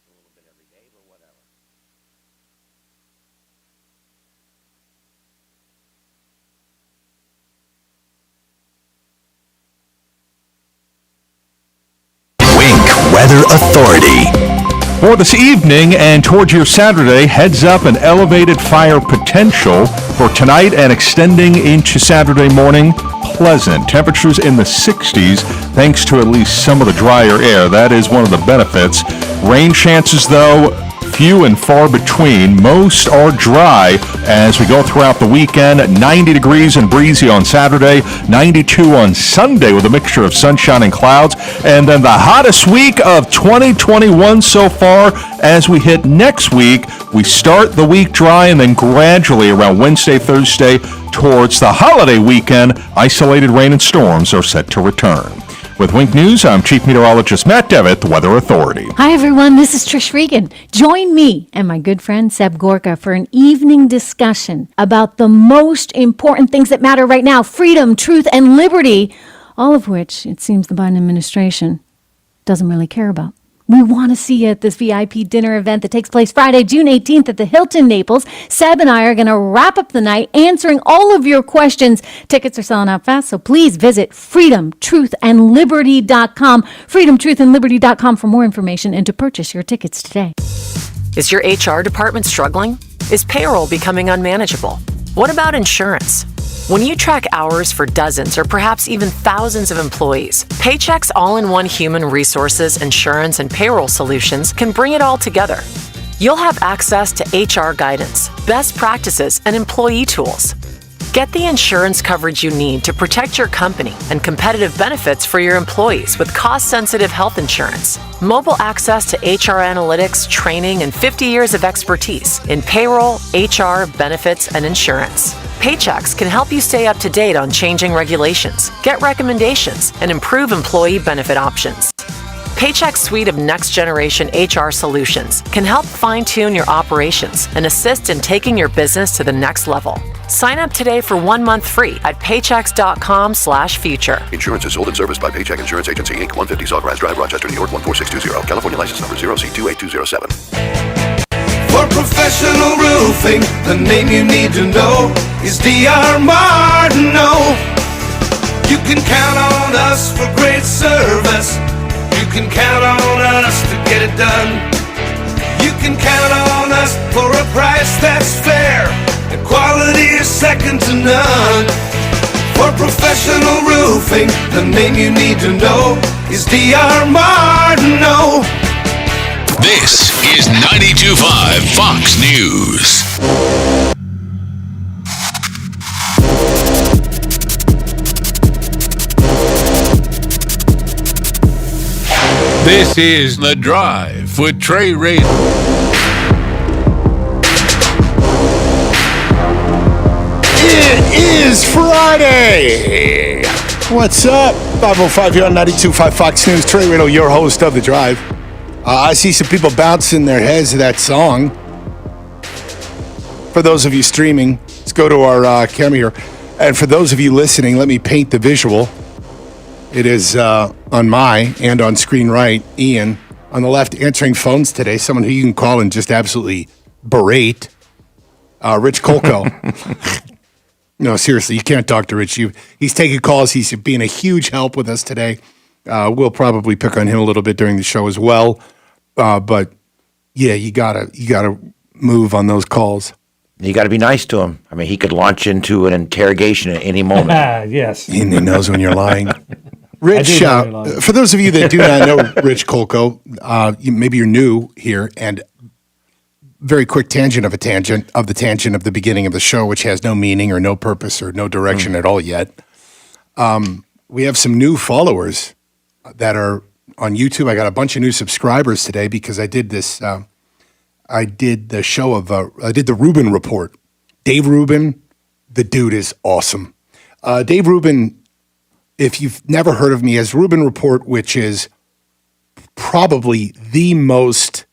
a little bit every day, but whatever. Weather Authority. For this evening and towards your Saturday, heads up an elevated fire potential for tonight and extending into Saturday morning. Pleasant. Temperatures in the 60s thanks to at least some of the drier air. That is one of the benefits. Rain chances, though, few and far between. Most are dry as we go throughout the weekend. 90 degrees and breezy on Saturday, 92 on Sunday with a mixture of sunshine and clouds. And then the hottest week of 2021 so far as we hit next week. We start the week dry and then gradually around Wednesday, Thursday towards the holiday weekend, isolated rain and storms are set to return. With Wink News, I'm Chief Meteorologist Matt Devitt, the Weather Authority. Hi, everyone. This is Trish Regan. Join me and my good friend Seb Gorka for an evening discussion about the most important things that matter right now: freedom, truth, and liberty, all of which it seems the Biden administration doesn't really care about. We want to see you at this VIP dinner event that takes place Friday, June 18th at the Hilton Naples. Seb and I are going to wrap up the night answering all of your questions. Tickets are selling out fast, so please visit freedomtruthandliberty.com, freedomtruthandliberty.com for more information and to purchase your tickets today. Is your HR department struggling? Is payroll becoming unmanageable? What about insurance? When you track hours for dozens or perhaps even thousands of employees, Paycheck's all-in-one human resources, insurance, and payroll solutions can bring it all together. You'll have access to HR guidance, best practices, and employee tools. Get the insurance coverage you need to protect your company and competitive benefits for your employees with cost-sensitive health insurance, mobile access to HR analytics, training, and 50 years of expertise in payroll, HR, benefits, and insurance. Paychecks can help you stay up to date on changing regulations, get recommendations, and improve employee benefit options. Paycheck's suite of next-generation HR solutions can help fine-tune your operations and assist in taking your business to the next level. Sign up today for 1 month free at paychecks.com/future. Insurance is sold and serviced by Paycheck Insurance Agency, Inc., 150 Sawgrass Drive, Rochester, New York, 14620. California license number 0C28207. For professional roofing, the name you need to know is D.R. Martineau. You can count on us for great service. You can count on us to get it done. You can count on us for a price that's fair. The quality is second to none. For professional roofing, the name you need to know is D.R. Martineau. This is 92.5 Fox News. This is The Drive with Trey Ray. It is Friday. What's up? 505 here on 92.5 Fox News. Trey Riddle, your host of The Drive. I see some people bouncing their heads to that song. For those of you streaming, let's go to our camera here. And for those of you listening, let me paint the visual. It is on my and on screen right, Ian. On the left, answering phones today, someone who you can call and just absolutely berate, Rich Kolko. No, seriously, you can't talk to Rich. He's taking calls. He's being a huge help with us today. We'll probably pick on him a little bit during the show as well. But yeah, you gotta move on those calls. You got to be nice to him. I mean, he could launch into an interrogation at any moment. Yes. He knows when you're lying. Rich, for those of you that do not know Rich Kolko, maybe you're new here, and very quick tangent of the tangent of the beginning of the show, which has no meaning or no purpose or no direction at all yet. We have some new followers that are on YouTube. I got a bunch of new subscribers today because I did this. I did the Rubin Report. Dave Rubin, the dude is awesome. Dave Rubin, if you've never heard of me, has Rubin Report, which is probably the most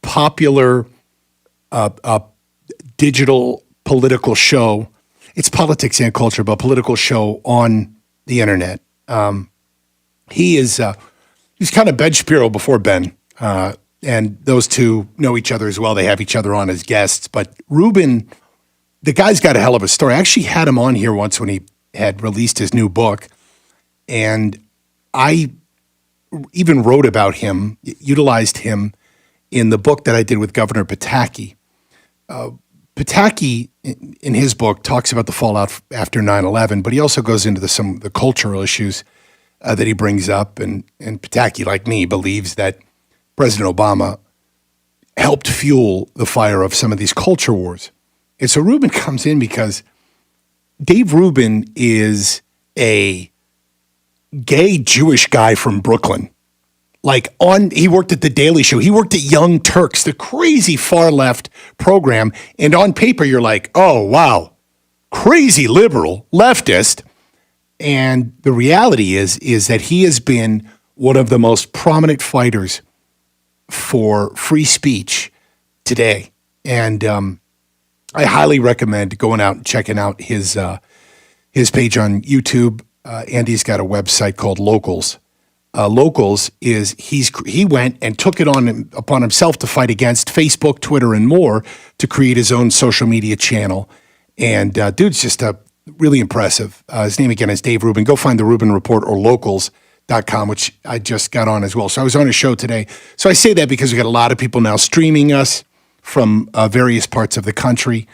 popular digital political show. It's politics and culture, but political show on the internet. He's kind of Ben Shapiro before Ben. and those two know each other as well. They have each other on as guests. But Ruben, the guy's got a hell of a story. I actually had him on here once when he had released his new book, and I even wrote about him, utilized him in the book that I did with Governor Pataki. Pataki, in his book, talks about the fallout after 9/11, but he also goes into some of the cultural issues that he brings up. And Pataki, like me, believes that President Obama helped fuel the fire of some of these culture wars. And so Rubin comes in because Dave Rubin is a gay Jewish guy from Brooklyn. He worked at The Daily Show. He worked at Young Turks, the crazy far left program. And on paper, you're like, oh, wow, crazy liberal leftist. And the reality is that he has been one of the most prominent fighters for free speech today. And I highly recommend going out and checking out his page on YouTube. Andy's got a website called Locals. Locals is he went and took it upon himself to fight against Facebook, Twitter, and more to create his own social media channel. And dude's just really impressive. His name again is Dave Rubin. Go find the Rubin Report or locals.com, which I just got on as well. So I was on a show today. So I say that because we got a lot of people now streaming us from various parts of the country.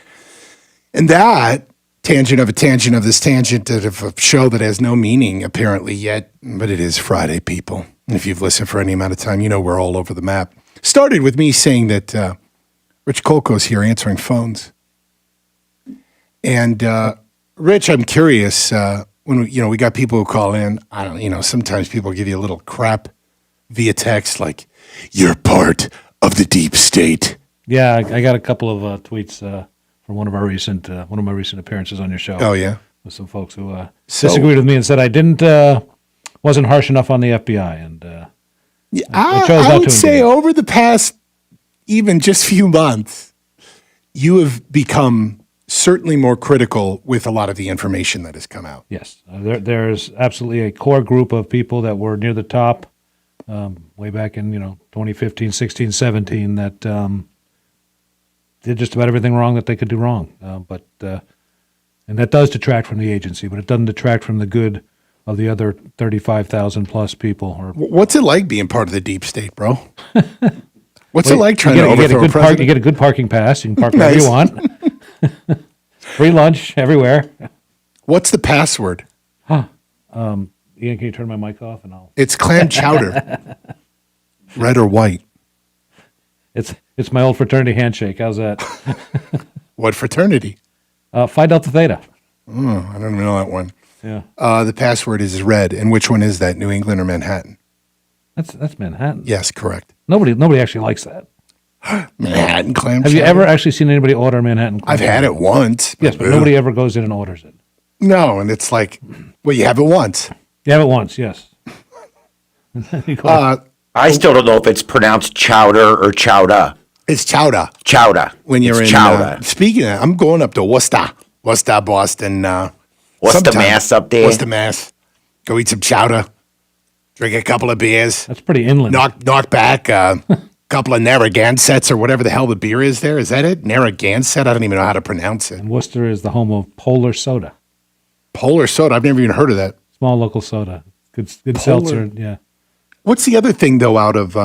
And that tangent of a tangent of this tangent of a show that has no meaning apparently yet, but it is Friday, people. If you've listened for any amount of time, you know we're all over the map. Started with me saying that Rich Kolko's here answering phones. And Rich, I'm curious, when we got people who call in, sometimes people give you a little crap via text like, you're part of the deep state. Yeah, I got a couple of tweets from one of my recent appearances on your show. Oh yeah, with some folks who disagreed with me and said I wasn't harsh enough on the FBI, and I would say over the past even just few months, you have become certainly more critical with a lot of the information that has come out. Yes, there's absolutely a core group of people that were near the top way back in 2015, 16, 17 that. Did just about everything wrong that they could do wrong, and that does detract from the agency, but it doesn't detract from the good of the other 35,000 plus people. What's it like being part of the deep state, bro? What's it like trying to overthrow a president? You get a good parking pass. You can park wherever you want. Free lunch everywhere. What's the password? Ian, can you turn my mic off? It's clam chowder. Red or white? It's my old fraternity handshake. How's that? What fraternity? Phi Delta Theta. I don't even know that one. Yeah. The password is red. And which one is that? New England or Manhattan? That's Manhattan. Yes, correct. Nobody actually likes that. Manhattan clam Have chowder? you ever actually seen anybody order Manhattan clam I've chowder? had it once. Yes, but nobody ever goes in and orders it. No, and it's like, well, you have it once. You have it once, yes. I still don't know if it's pronounced chowder or chowda. It's chowder. Chowda. When you're it's in chowda. Speaking of, I'm going up to Worcester, Boston. What's the mass up there? What's the mass? Go eat some chowder. Drink a couple of beers. That's pretty inland. Knock back a couple of Narragansetts or whatever the hell the beer is there. Is that it? Narragansett? I don't even know how to pronounce it. And Worcester is the home of Polar Soda. Polar Soda? I've never even heard of that. Small local soda. Good seltzer, yeah. What's the other thing, though, out of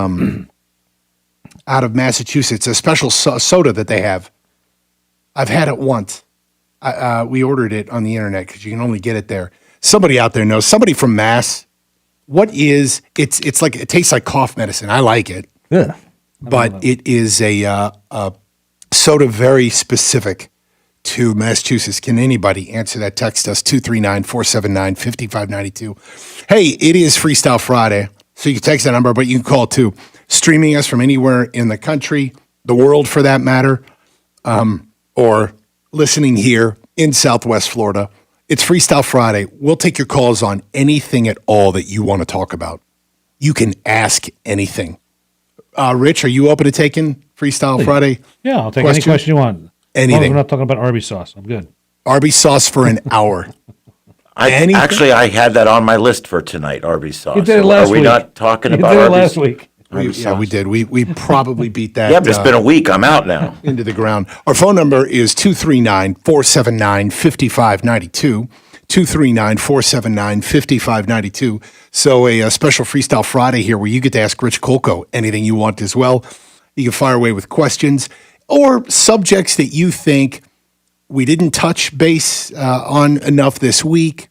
Massachusetts? A special soda that they have. I've had it once. We ordered it on the internet because you can only get it there. Somebody out there knows. Somebody from Mass. What is it's like it tastes like cough medicine. I like it, but it is a soda very specific to Massachusetts. Can anybody answer that? Text us 239-479-5592. Hey, it is Freestyle Friday, so you can text that number, but you can call too. Streaming us from anywhere in the country, the world for that matter, or listening here in Southwest Florida. It's Freestyle Friday. We'll take your calls on anything at all that you want to talk about. You can ask anything. Rich, are you open to taking Freestyle Friday? Yeah, I'll take any question you want. Anything. We're not talking about Arby's sauce. I'm good. Arby's sauce for an hour. I had that on my list for tonight, Arby's sauce. You did it last week. Are we not talking You about did it Arby's? last week. We did. We probably beat that. Yeah, but it's been a week. I'm out now. Into the ground. Our phone number is 239-479-5592. 239-479-5592. So a special Freestyle Friday here where you get to ask Rich Kolko anything you want as well. You can fire away with questions or subjects that you think we didn't touch base on enough this week.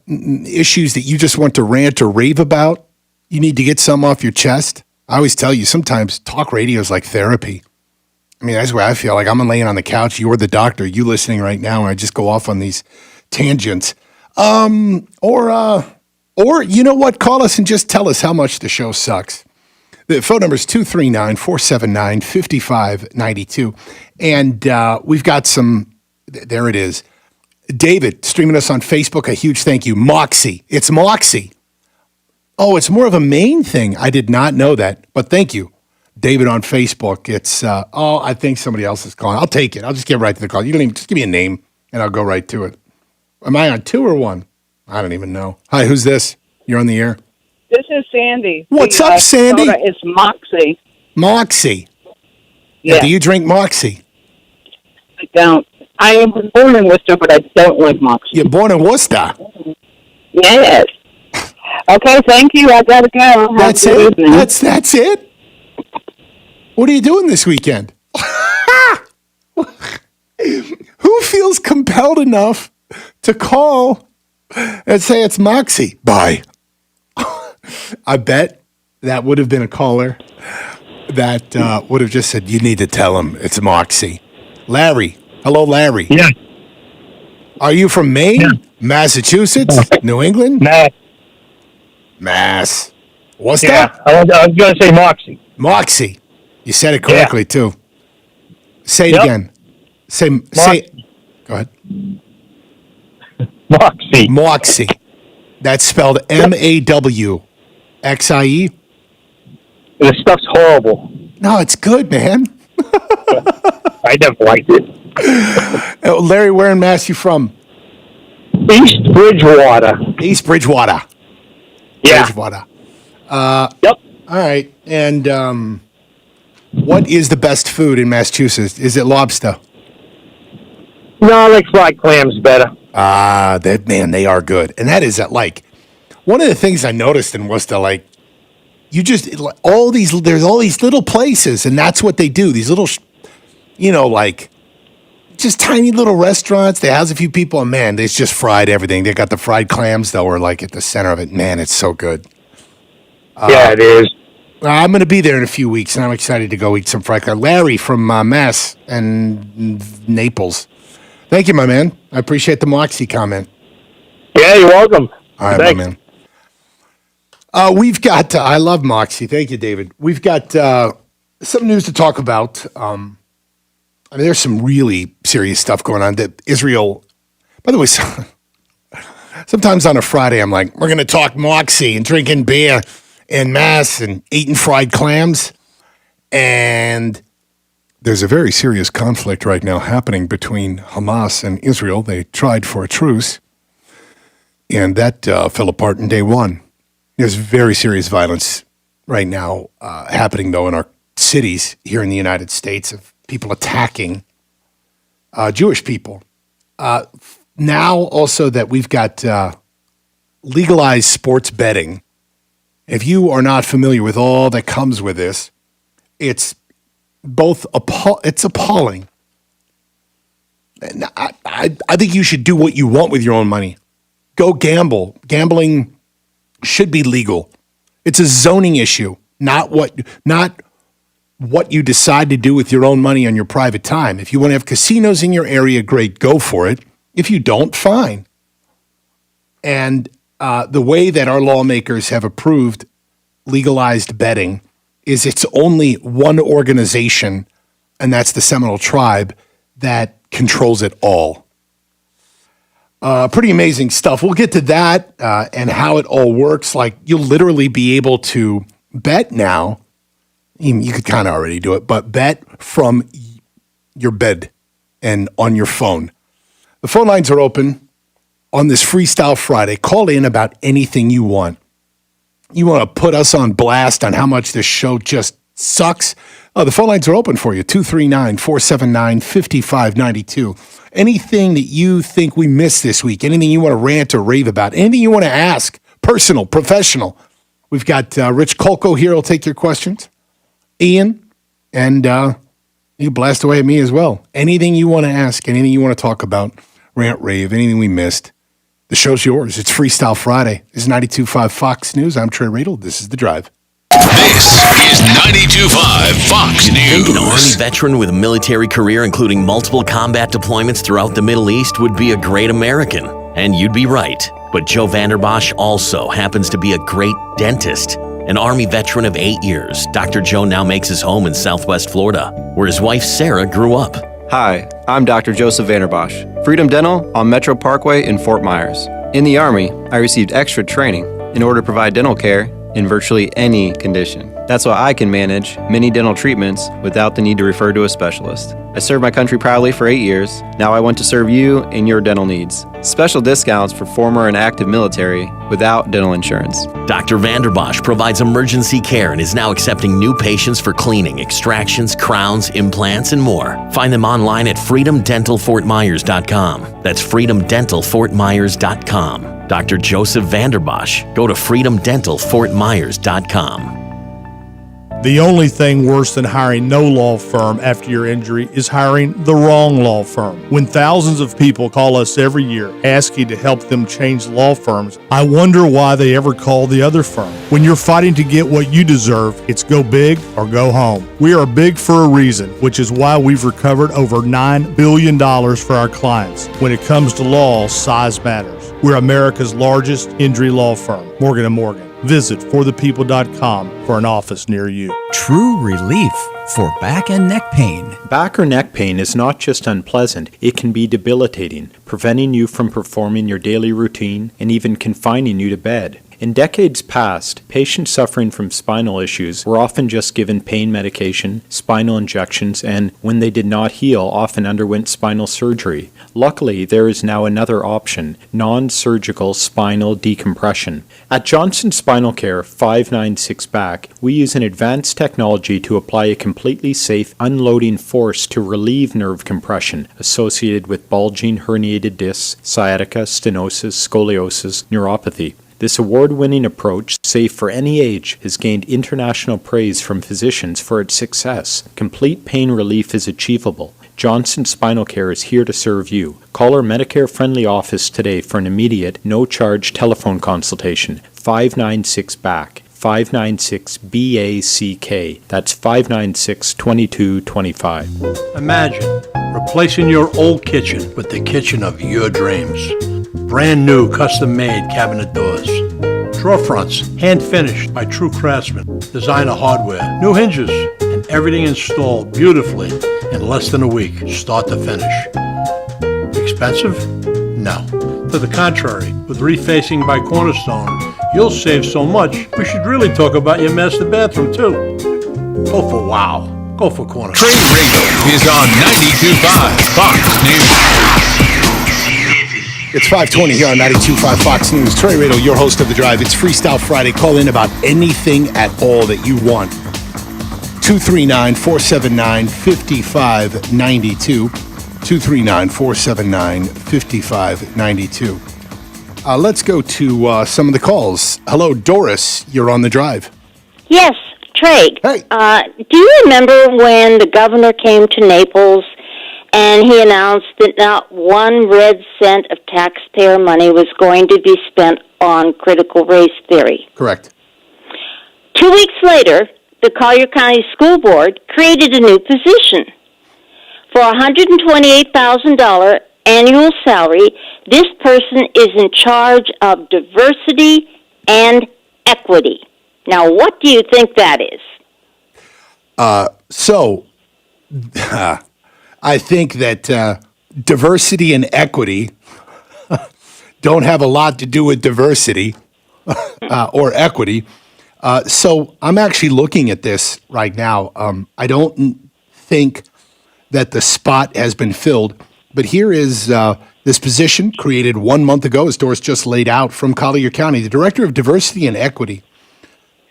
Issues that you just want to rant or rave about. You need to get some off your chest. I always tell you, sometimes talk radio is like therapy. I mean, that's where I feel like I'm laying on the couch. You're the doctor. You listening right now, and I just go off on these tangents. Or you know what? Call us and just tell us how much the show sucks. The phone number is 239-479-5592. And we've got some, there it is. David, streaming us on Facebook, a huge thank you. Moxie. It's Moxie. Oh, it's more of a Maine thing. I did not know that, but thank you. David on Facebook. It's, I think somebody else is calling. I'll take it. I'll just get right to the call. You don't even, just give me a name, and I'll go right to it. Am I on 2 or 1? I don't even know. Hi, who's this? You're on the air. This is Sandy. What's up, Sandy? It's Moxie. Moxie. Yeah. Do you drink Moxie? I don't. I was born in Worcester, but I don't like Moxie. You're born in Worcester? Yes. Okay, thank you. I gotta go. That's it? That's it? What are you doing this weekend? Who feels compelled enough to call and say it's Moxie? Bye. I bet that would have been a caller that would have just said, you need to tell him it's Moxie. Larry. Hello, Larry. Yeah. Are you from Maine? Yeah. Massachusetts? New England? Mass. What's that? I was going to say Moxie. Moxie. You said it correctly, too. Say it again. Say. Go ahead. Moxie. Moxie. That's spelled M-A-W-X-I-E. This stuff's horrible. No, it's good, man. I never liked it. Larry, where in Mass you from? East Bridgewater. East Bridgewater. Yeah. Bridgewater. Yep. All right. And what is the best food in Massachusetts? Is it lobster? No, I like fried clams better. They are good. And that is like one of the things I noticed in Worcester, like you just there's all these little places, and that's what they do. These little, like just tiny little restaurants. They house a few people, and man, it's just fried everything. They got the fried clams though, are like at the center of it. Man, it's so good. Yeah, it is. I'm going to be there in a few weeks, and I'm excited to go eat some fried clams. Larry from Mass and Naples. Thank you, my man. I appreciate the Moxie comment. Yeah, you're welcome. All right, Thanks. my man. We've got, I love Moxie. Thank you, David. We've got some news to talk about. There's some really serious stuff going on. That Israel, by the way, sometimes on a Friday, I'm like, we're going to talk Moxie and drinking beer en masse and eating fried clams. And there's a very serious conflict right now happening between Hamas and Israel. They tried for a truce, and that fell apart in day one. There's very serious violence right now happening, though, in our cities here in the United States of people attacking Jewish people. Now also that we've got legalized sports betting, if you are not familiar with all that comes with this, it's both it's appalling. And I think you should do what you want with your own money. Go gamble. Gambling should be legal. It's a zoning issue, not what you decide to do with your own money on your private time. If you want to have casinos in your area, great, go for it. If you don't, fine. And the way that our lawmakers have approved legalized betting is it's only one organization, and that's the Seminole Tribe, that controls it all. Pretty amazing stuff. We'll get to that and how it all works. Like, you'll literally be able to bet now. You could kind of already do it, but bet from your bed and on your phone. The phone lines are open on this Freestyle Friday. Call in about anything you want. You want to put us on blast on how much this show just sucks? Oh, the phone lines are open for you, 239-479-5592. Anything that you think we missed this week, anything you want to rant or rave about, anything you want to ask, personal, professional. We've got Rich Kolko here. He'll take your questions. Ian, and you blast away at me as well. Anything you want to ask, anything you want to talk about, rant, rave, anything we missed, the show's yours. It's Freestyle Friday. This is 92.5 Fox News. I'm Trey Riedel. This is The Drive. This is 92.5 Fox Think an News. Army veteran with a military career including multiple combat deployments throughout the Middle East would be a great American. And you'd be right. But Joe Vanderbosch also happens to be a great dentist. An Army veteran of 8 years, Dr. Joe now makes his home in Southwest Florida, where his wife Sarah grew up. Hi, I'm Dr. Joseph Vanderbosch, Freedom Dental on Metro Parkway in Fort Myers. In the Army, I received extra training in order to provide dental care in virtually any condition. That's why I can manage many dental treatments without the need to refer to a specialist. I served my country proudly for 8 years. Now I want to serve you and your dental needs. Special discounts for former and active military without dental insurance. Dr. Vanderbosch provides emergency care and is now accepting new patients for cleaning, extractions, crowns, implants, and more. Find them online at freedomdentalfortmyers.com. That's freedomdentalfortmyers.com. Dr. Joseph Vanderbosch. Go to freedomdentalfortmyers.com. The only thing worse than hiring no law firm after your injury is hiring the wrong law firm. When thousands of people call us every year asking to help them change law firms, I wonder why they ever call the other firm. When you're fighting to get what you deserve, it's go big or go home. We are big for a reason, which is why we've recovered over $9 billion for our clients. When it comes to law, size matters. We're America's largest injury law firm, Morgan & Morgan. Visit forthepeople.com for an office near you. True relief for back and neck pain. Back or neck pain is not just unpleasant, it can be debilitating, preventing you from performing your daily routine and even confining you to bed. In decades past, patients suffering from spinal issues were often just given pain medication, spinal injections, and, when they did not heal, often underwent spinal surgery. Luckily, there is now another option, non-surgical spinal decompression. At Johnson Spinal Care 596 Back, we use an advanced technology to apply a completely safe unloading force to relieve nerve compression associated with bulging herniated discs, sciatica, stenosis, scoliosis, neuropathy. This award-winning approach, safe for any age, has gained international praise from physicians for its success. Complete pain relief is achievable. Johnson Spinal Care is here to serve you. Call our Medicare-friendly office today for an immediate, no-charge telephone consultation. 596-BACK. 596-BACK. That's 596-2225. Imagine replacing your old kitchen with the kitchen of your dreams. Brand new custom-made cabinet doors. Drawer fronts, hand-finished by true craftsmen. Designer hardware, new hinges, and everything installed beautifully in less than a week, start to finish. Expensive? No. To the contrary, with refacing by Cornerstone, you'll save so much, we should really talk about your master bathroom, too. Go for wow. Go for Cornerstone. Trey Riegel is on 92.5 Fox News. It's 5:20 here on 92.5 Fox News. Trey Riedel, your host of The Drive. It's Freestyle Friday. Call in about anything at all that you want. 239-479-5592. 239-479-5592. Let's go to some of the calls. Hello, Doris. You're on The Drive. Yes, Trey. Hey. Do you remember when the governor came to Naples and he announced that not one red cent of taxpayer money was going to be spent on critical race theory? Correct. 2 weeks later, the Collier County School Board created a new position. For $128,000 annual salary, this person is in charge of diversity and equity. Now, what do you think that is? I think that diversity and equity don't have a lot to do with diversity or equity. So I'm actually looking at this right now. I don't think that the spot has been filled, but here is this position created 1 month ago, as Doris just laid out, from Collier County. The Director of Diversity and Equity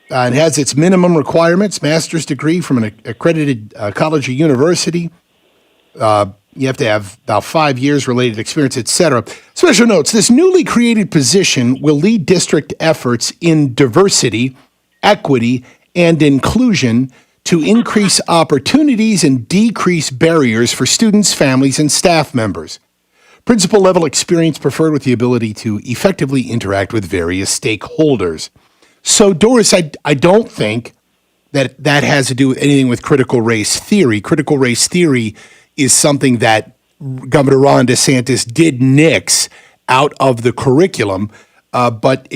It has its minimum requirements, master's degree from an accredited college or university. You have to have about 5 years related experience, etc. Special notes, this newly created position will lead district efforts in diversity, equity, and inclusion to increase opportunities and decrease barriers for students, families, and staff members. Principal level experience preferred with the ability to effectively interact with various stakeholders. So, Doris, I don't think that has to do with anything with critical race theory. Critical race theory is something that Governor Ron DeSantis did nix out of the curriculum, but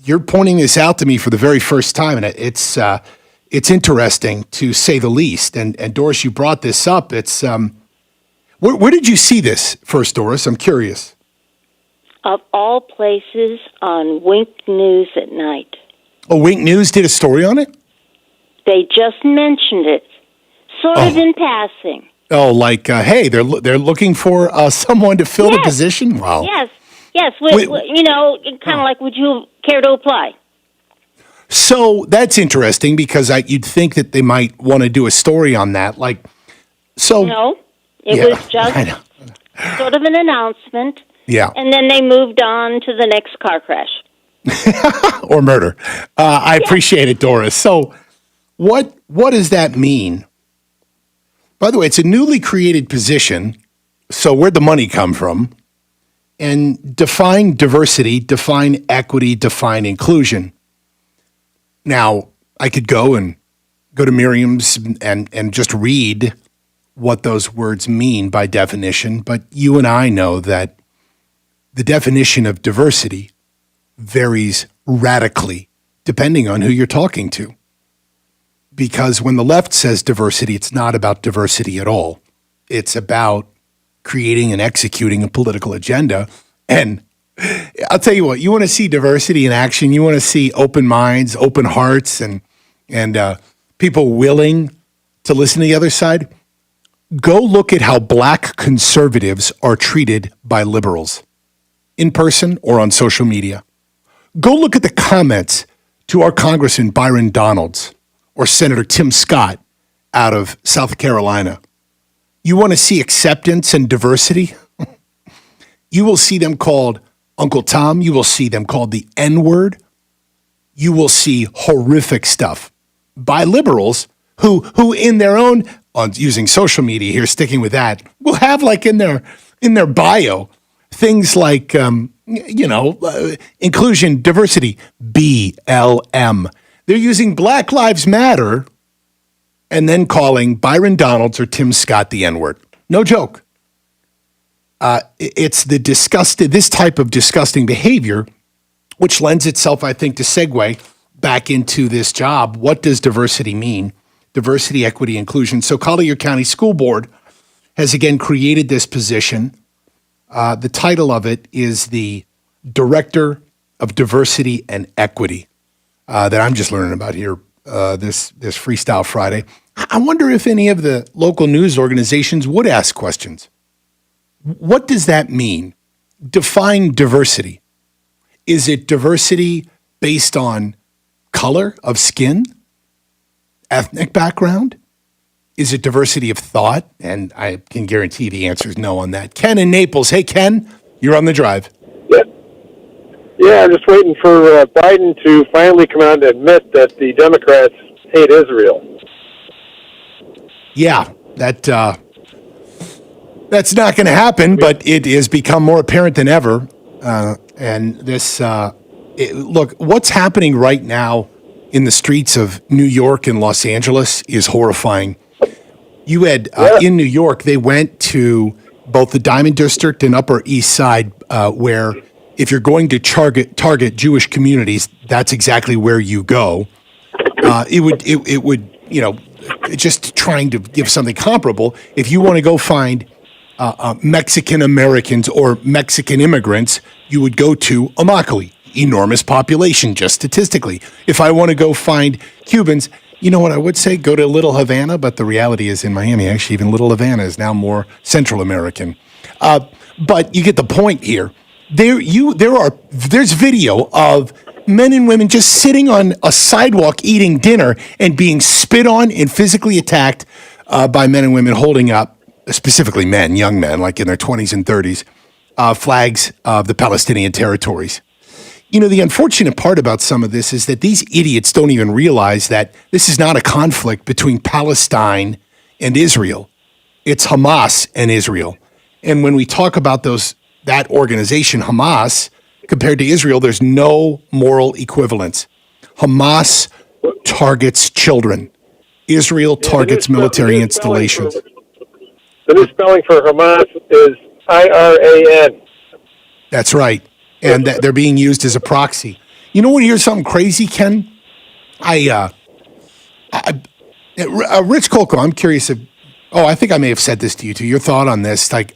you're pointing this out to me for the very first time, and it's interesting to say the least. And Doris, you brought this up. It's where did you see this first, Doris? I'm curious. Of all places, on Wink News at night. Oh, Wink News did a story on it? They just mentioned it, sort of in passing. Oh, like, hey, they're looking for someone to fill the position? Wow. Yes. Kind of like, would you care to apply? So that's interesting because you'd think that they might want to do a story on that. Like, so. No, it was just sort of an announcement. Yeah. And then they moved on to the next car crash. Or murder. I appreciate it, Doris. So what does that mean? By the way, it's a newly created position, so where'd the money come from? And define diversity, define equity, define inclusion. Now, I could go to Merriam's and just read what those words mean by definition, but you and I know that the definition of diversity varies radically depending on who you're talking to. Because when the left says diversity, it's not about diversity at all. It's about creating and executing a political agenda. And I'll tell you what, you want to see diversity in action. You want to see open minds, open hearts, and people willing to listen to the other side. Go look at how black conservatives are treated by liberals, in person or on social media. Go look at the comments to our Congressman Byron Donalds or Senator Tim Scott out of South Carolina. You want to see acceptance and diversity? You will see them called Uncle Tom. You will see them called the N-word. You will see horrific stuff by liberals who in their own, using social media here, sticking with that, will have like in their bio things like, inclusion, diversity, BLM. They're using Black Lives Matter and then calling Byron Donalds or Tim Scott the N-word. No joke. It's this type of disgusting behavior, which lends itself, I think, to segue back into this job. What does diversity mean? Diversity, equity, inclusion. So Collier County School Board has again created this position. The title of it is the Director of Diversity and Equity that I'm just learning about here this Freestyle Friday. I wonder if any of the local news organizations would ask questions. What does that mean? Define diversity. Is it diversity based on color of skin, ethnic background? Is it diversity of thought? And I can guarantee the answer is no on that. Ken in Naples. Hey, Ken, you're on the drive. Yeah, I'm just waiting for Biden to finally come out and admit that the Democrats hate Israel. Yeah, that's not going to happen, but it has become more apparent than ever. And this, look, what's happening right now in the streets of New York and Los Angeles is horrifying. You had, in New York, they went to both the Diamond District and Upper East Side, where if you're going to target Jewish communities, that's exactly where you go. It would, just trying to give something comparable, if you want to go find Mexican Americans or Mexican immigrants, you would go to Immokalee. Enormous population, just statistically. If I want to go find Cubans, you know what I would say? Go to Little Havana, but the reality is in Miami, actually, even Little Havana is now more Central American. But you get the point here. There's video of Men and women just sitting on a sidewalk eating dinner and being spit on and physically attacked by men and women holding up, specifically men, young men, like in their 20s and 30s, flags of the Palestinian territories. You know, the unfortunate part about some of this is that these idiots don't even realize that this is not a conflict between Palestine and Israel. It's Hamas and Israel. And when we talk about that organization, Hamas, compared to Israel, there's no moral equivalence. Hamas targets children. Israel targets military installations. The new spelling for Hamas is IRAN. That's right. And they're being used as a proxy. You know what? Here's something crazy, Ken. Rich Kolko, I'm curious if, I think I may have said this to you too. Your thought on this, like,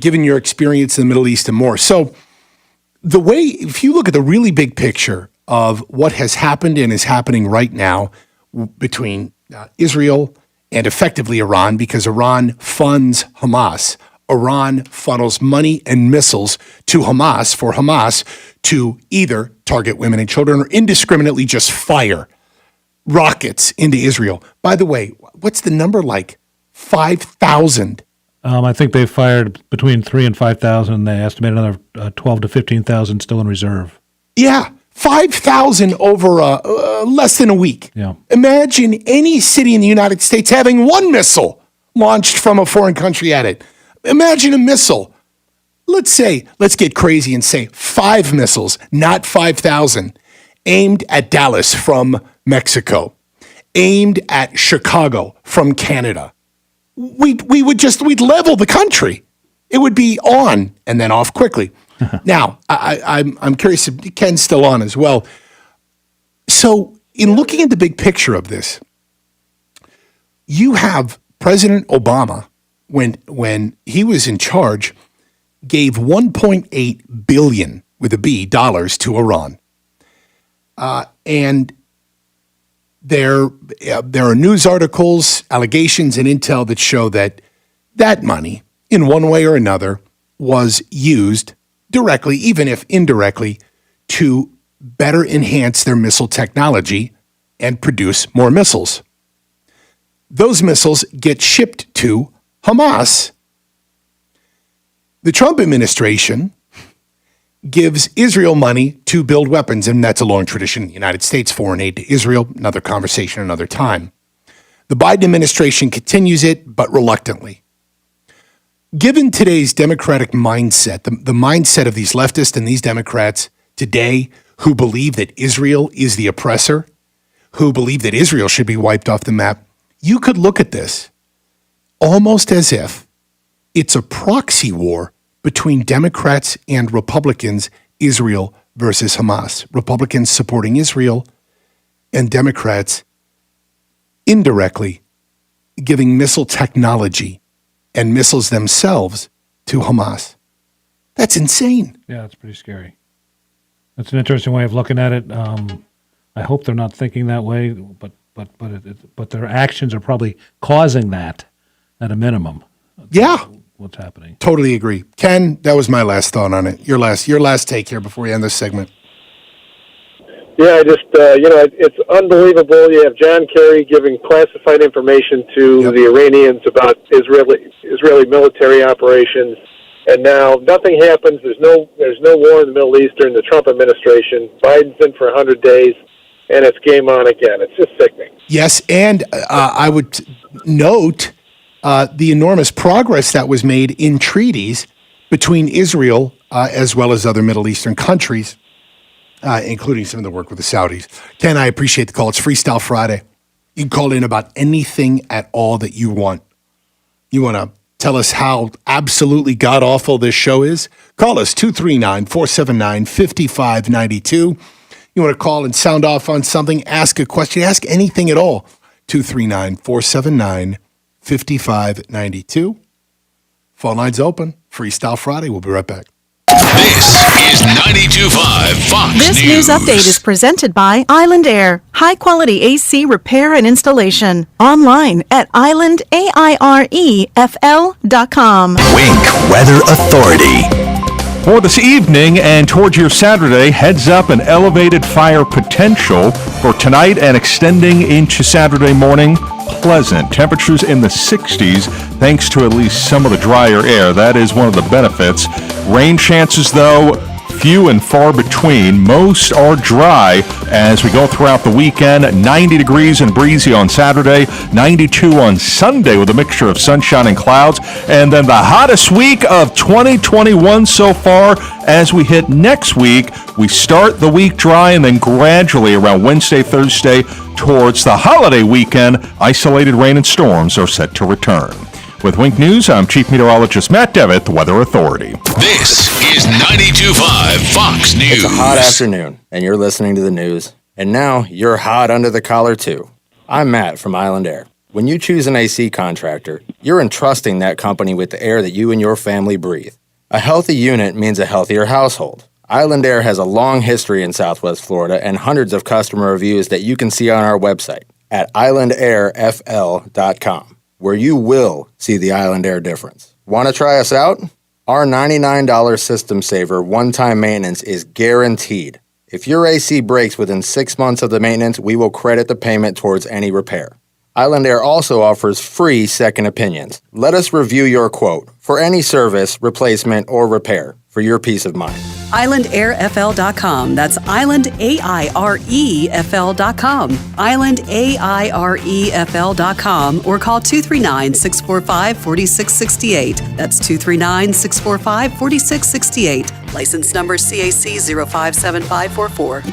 given your experience in the Middle East and more. So if you look at the really big picture of what has happened and is happening right now between Israel and effectively Iran, because Iran funds Hamas. Iran funnels money and missiles to Hamas for Hamas to either target women and children or indiscriminately just fire rockets into Israel. By the way, what's the number like? 5,000. I think they fired between 3,000 and 5,000. They estimate another 12,000 to 15,000 still in reserve. Yeah, 5,000 over less than a week. Yeah. Imagine any city in the United States having one missile launched from a foreign country at it. Imagine a missile. Let's get crazy and say 5 missiles, not 5,000, aimed at Dallas from Mexico, aimed at Chicago from Canada. We'd level the country. It would be on and then off quickly. Now, I'm curious if Ken's still on as well. So in looking at the big picture of this, you have President Obama, when he was in charge, gave $1.8 billion with a B dollars to Iran. And there are news articles, allegations, and intel that show that money, in one way or another, was used directly, even if indirectly, to better enhance their missile technology and produce more missiles. Those missiles get shipped to Hamas. The Trump administration gives Israel money to build weapons, and that's a long tradition in the United States, foreign aid to Israel, another conversation another time. The Biden administration continues it, but reluctantly. Given today's Democratic mindset, the mindset of these leftists and these Democrats today who believe that Israel is the oppressor, who believe that Israel should be wiped off the map, you could look at this almost as if it's a proxy war between Democrats and Republicans, Israel versus Hamas. Republicans supporting Israel and Democrats indirectly giving missile technology and missiles themselves to Hamas. That's insane. Yeah, that's pretty scary. That's an interesting way of looking at it. I hope they're not thinking that way, but their actions are probably causing that at a minimum. Yeah. What's happening? Totally agree. Ken, that was my last thought on it. Your last take here before we end this segment. Yeah, it's unbelievable. You have John Kerry giving classified information to the Iranians about Israeli military operations, and now nothing happens. There's no war in the Middle East during the Trump administration. Biden's in for 100 days, and it's game on again. It's just sickening. Yes, and I would note the enormous progress that was made in treaties between Israel as well as other Middle Eastern countries, including some of the work with the Saudis. Ken, I appreciate the call. It's Freestyle Friday. You can call in about anything at all that you want. You want to tell us how absolutely god-awful this show is? Call us 239-479-5592. You want to call and sound off on something, ask a question, ask anything at all. 239-479-5592. Phone lines open. Freestyle Friday. We'll be right back. This is 92.5 Fox This news update is presented by Island Air. High quality AC repair and installation. Online at islandairefl.com. Wink Weather Authority. For this evening and towards your Saturday, heads up an elevated fire potential for tonight and extending into Saturday morning. Pleasant. Temperatures in the 60s thanks to at least some of the drier air. That is one of the benefits. Rain chances, though, few and far between. Most are dry as we go throughout the weekend. 90 degrees and breezy on Saturday, 92 on Sunday with a mixture of sunshine and clouds. And then the hottest week of 2021 so far. As we hit next week, we start the week dry and then gradually around Wednesday, Thursday towards the holiday weekend, isolated rain and storms are set to return. With Wink News, I'm Chief Meteorologist Matt Devitt, the Weather Authority. This is 92.5 Fox News. It's a hot afternoon, and you're listening to the news. And now, you're hot under the collar, too. I'm Matt from Island Air. When you choose an AC contractor, you're entrusting that company with the air that you and your family breathe. A healthy unit means a healthier household. Island Air has a long history in Southwest Florida and hundreds of customer reviews that you can see on our website at islandairfl.com. where you will see the Island Air difference. Want to try us out? Our $99 System Saver one-time maintenance is guaranteed. If your AC breaks within 6 months of the maintenance, we will credit the payment towards any repair. Island Air also offers free second opinions. Let us review your quote for any service, replacement, or repair for your peace of mind. IslandAirFL.com. That's IslandAirefL.com. IslandAirefL.com or call 239-645-4668. That's 239-645-4668. License number CAC 057544.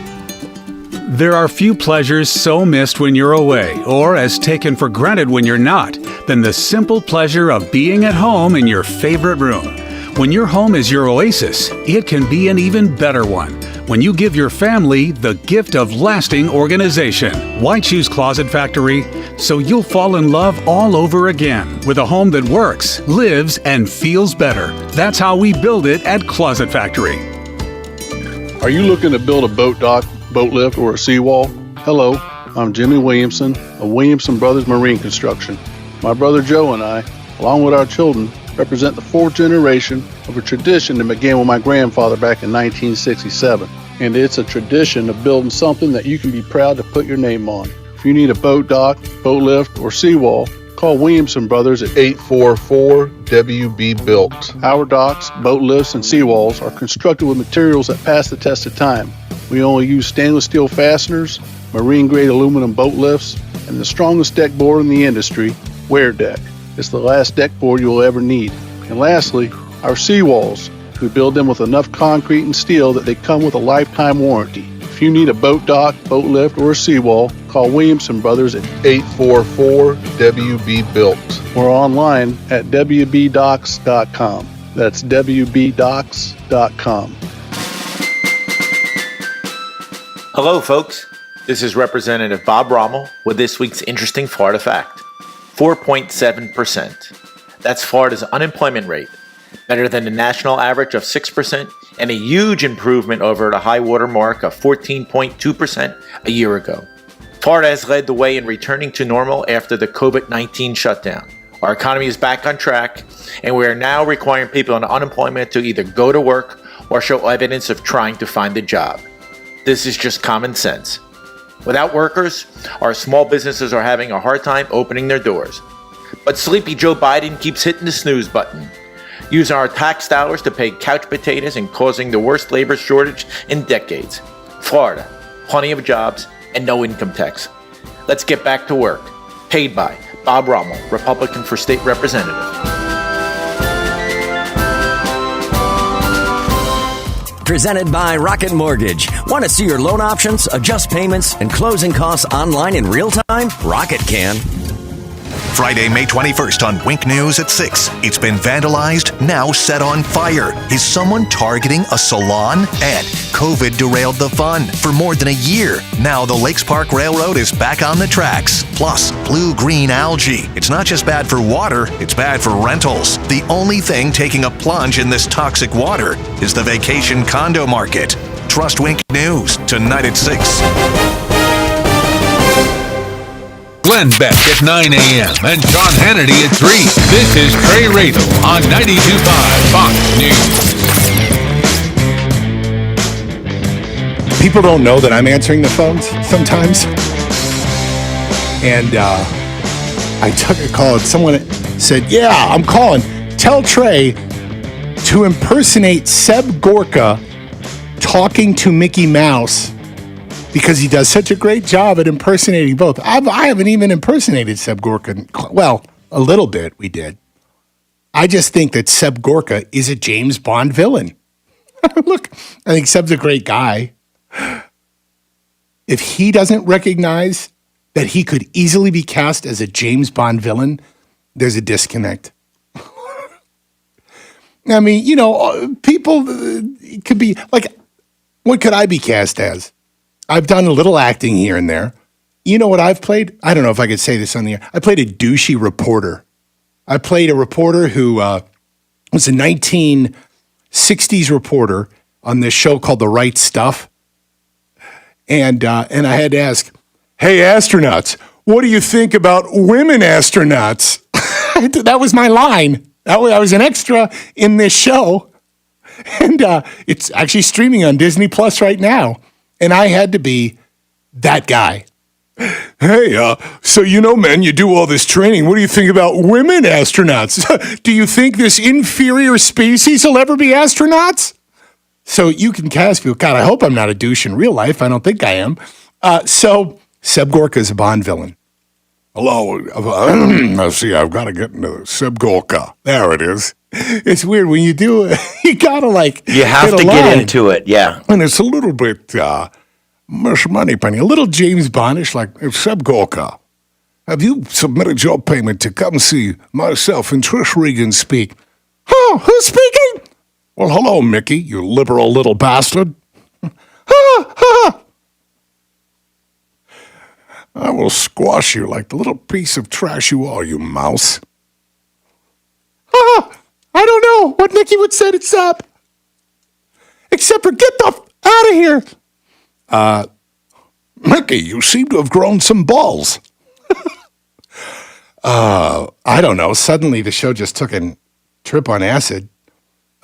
There are few pleasures so missed when you're away, or as taken for granted when you're not, than the simple pleasure of being at home in your favorite room. When your home is your oasis, it can be an even better one. When you give your family the gift of lasting organization. Why choose Closet Factory? So you'll fall in love all over again with a home that works, lives, and feels better. That's how we build it at Closet Factory. Are you looking to build a boat dock, boat lift, or a seawall? Hello, I'm Jimmy Williamson of Williamson Brothers Marine Construction. My brother Joe and I, along with our children, represent the fourth generation of a tradition that began with my grandfather back in 1967. And it's a tradition of building something that you can be proud to put your name on. If you need a boat dock, boat lift, or seawall, call Williamson Brothers at 844-WB-BUILT. Our docks, boat lifts, and seawalls are constructed with materials that pass the test of time. We only use stainless steel fasteners, marine-grade aluminum boat lifts, and the strongest deck board in the industry, Wear Deck. It's the last deck board you'll ever need. And lastly, our seawalls. We build them with enough concrete and steel that they come with a lifetime warranty. If you need a boat dock, boat lift, or a seawall, call Williamson Brothers at 844-WB-BUILT or online at WBDocks.com. That's WBDocks.com. Hello, folks. This is Representative Bob Rommel with this week's interesting Florida fact. 4.7%. That's Florida's unemployment rate, better than the national average of 6% and a huge improvement over the high water mark of 14.2% a year ago. Florida has led the way in returning to normal after the COVID-19 shutdown. Our economy is back on track, and we are now requiring people on unemployment to either go to work or show evidence of trying to find a job. This is just common sense. Without workers, our small businesses are having a hard time opening their doors. But sleepy Joe Biden keeps hitting the snooze button, using our tax dollars to pay couch potatoes and causing the worst labor shortage in decades. Florida, plenty of jobs and no income tax. Let's get back to work. Paid by Bob Rommel, Republican for State Representative. Presented by Rocket Mortgage. Want to see your loan options, adjust payments, and closing costs online in real time? Rocket can. Friday, May 21st on Wink News at 6. It's been vandalized, now set on fire. Is someone targeting a salon? And COVID derailed the fun for more than a year. Now the Lakes Park Railroad is back on the tracks. Plus, blue-green algae. It's not just bad for water, it's bad for rentals. The only thing taking a plunge in this toxic water is the vacation condo market. Trust Wink News, tonight at 6. Glenn Beck at 9 a.m. and John Hannity at 3. This is Trey Radel on 92.5 Fox News. people don't know that I'm answering the phones sometimes. And I took a call and someone said, yeah, I'm calling. Tell Trey to impersonate Seb Gorka talking to Mickey Mouse because he does such a great job at impersonating both. I haven't even impersonated Seb Gorka. Well, a little bit we did. I just think that Seb Gorka is a James Bond villain. Look, I think Seb's a great guy. If he doesn't recognize that he could easily be cast as a James Bond villain, there's a disconnect. I mean, you know, people could be like, what could I be cast as? I've done a little acting here and there. You know what I've played? I don't know if I could say this on the air. I played a douchey reporter. I played a reporter who was a 1960s reporter on this show called The Right Stuff. And I had to ask, hey, astronauts, what do you think about women astronauts? That was my line. I was an extra in this show. And it's actually streaming on Disney Plus right now. And I had to be that guy. Hey, so you know, men, you do all this training. What do you think about women astronauts? Do you think this inferior species will ever be astronauts? So you can cast me. God, I hope I'm not a douche in real life. I don't think I am. So Seb Gorka is a Bond villain. Hello. See, I've got to get into Seb Gorka. There it is. It's weird when you do it. You got to like. You have to get into it. Yeah. And it's a little bit money penny, a little James Bondish, like Seb Gorka. Have you submitted your payment to come see myself and Trish Regan speak? Oh, who's speaking? Well, hello, Mickey, you liberal little bastard. I will squash you like the little piece of trash you are, you mouse. I don't know what Mickey would say to Seb. Except for get the out of here. Mickey, you seem to have grown some balls. I don't know. Suddenly the show just took a trip on acid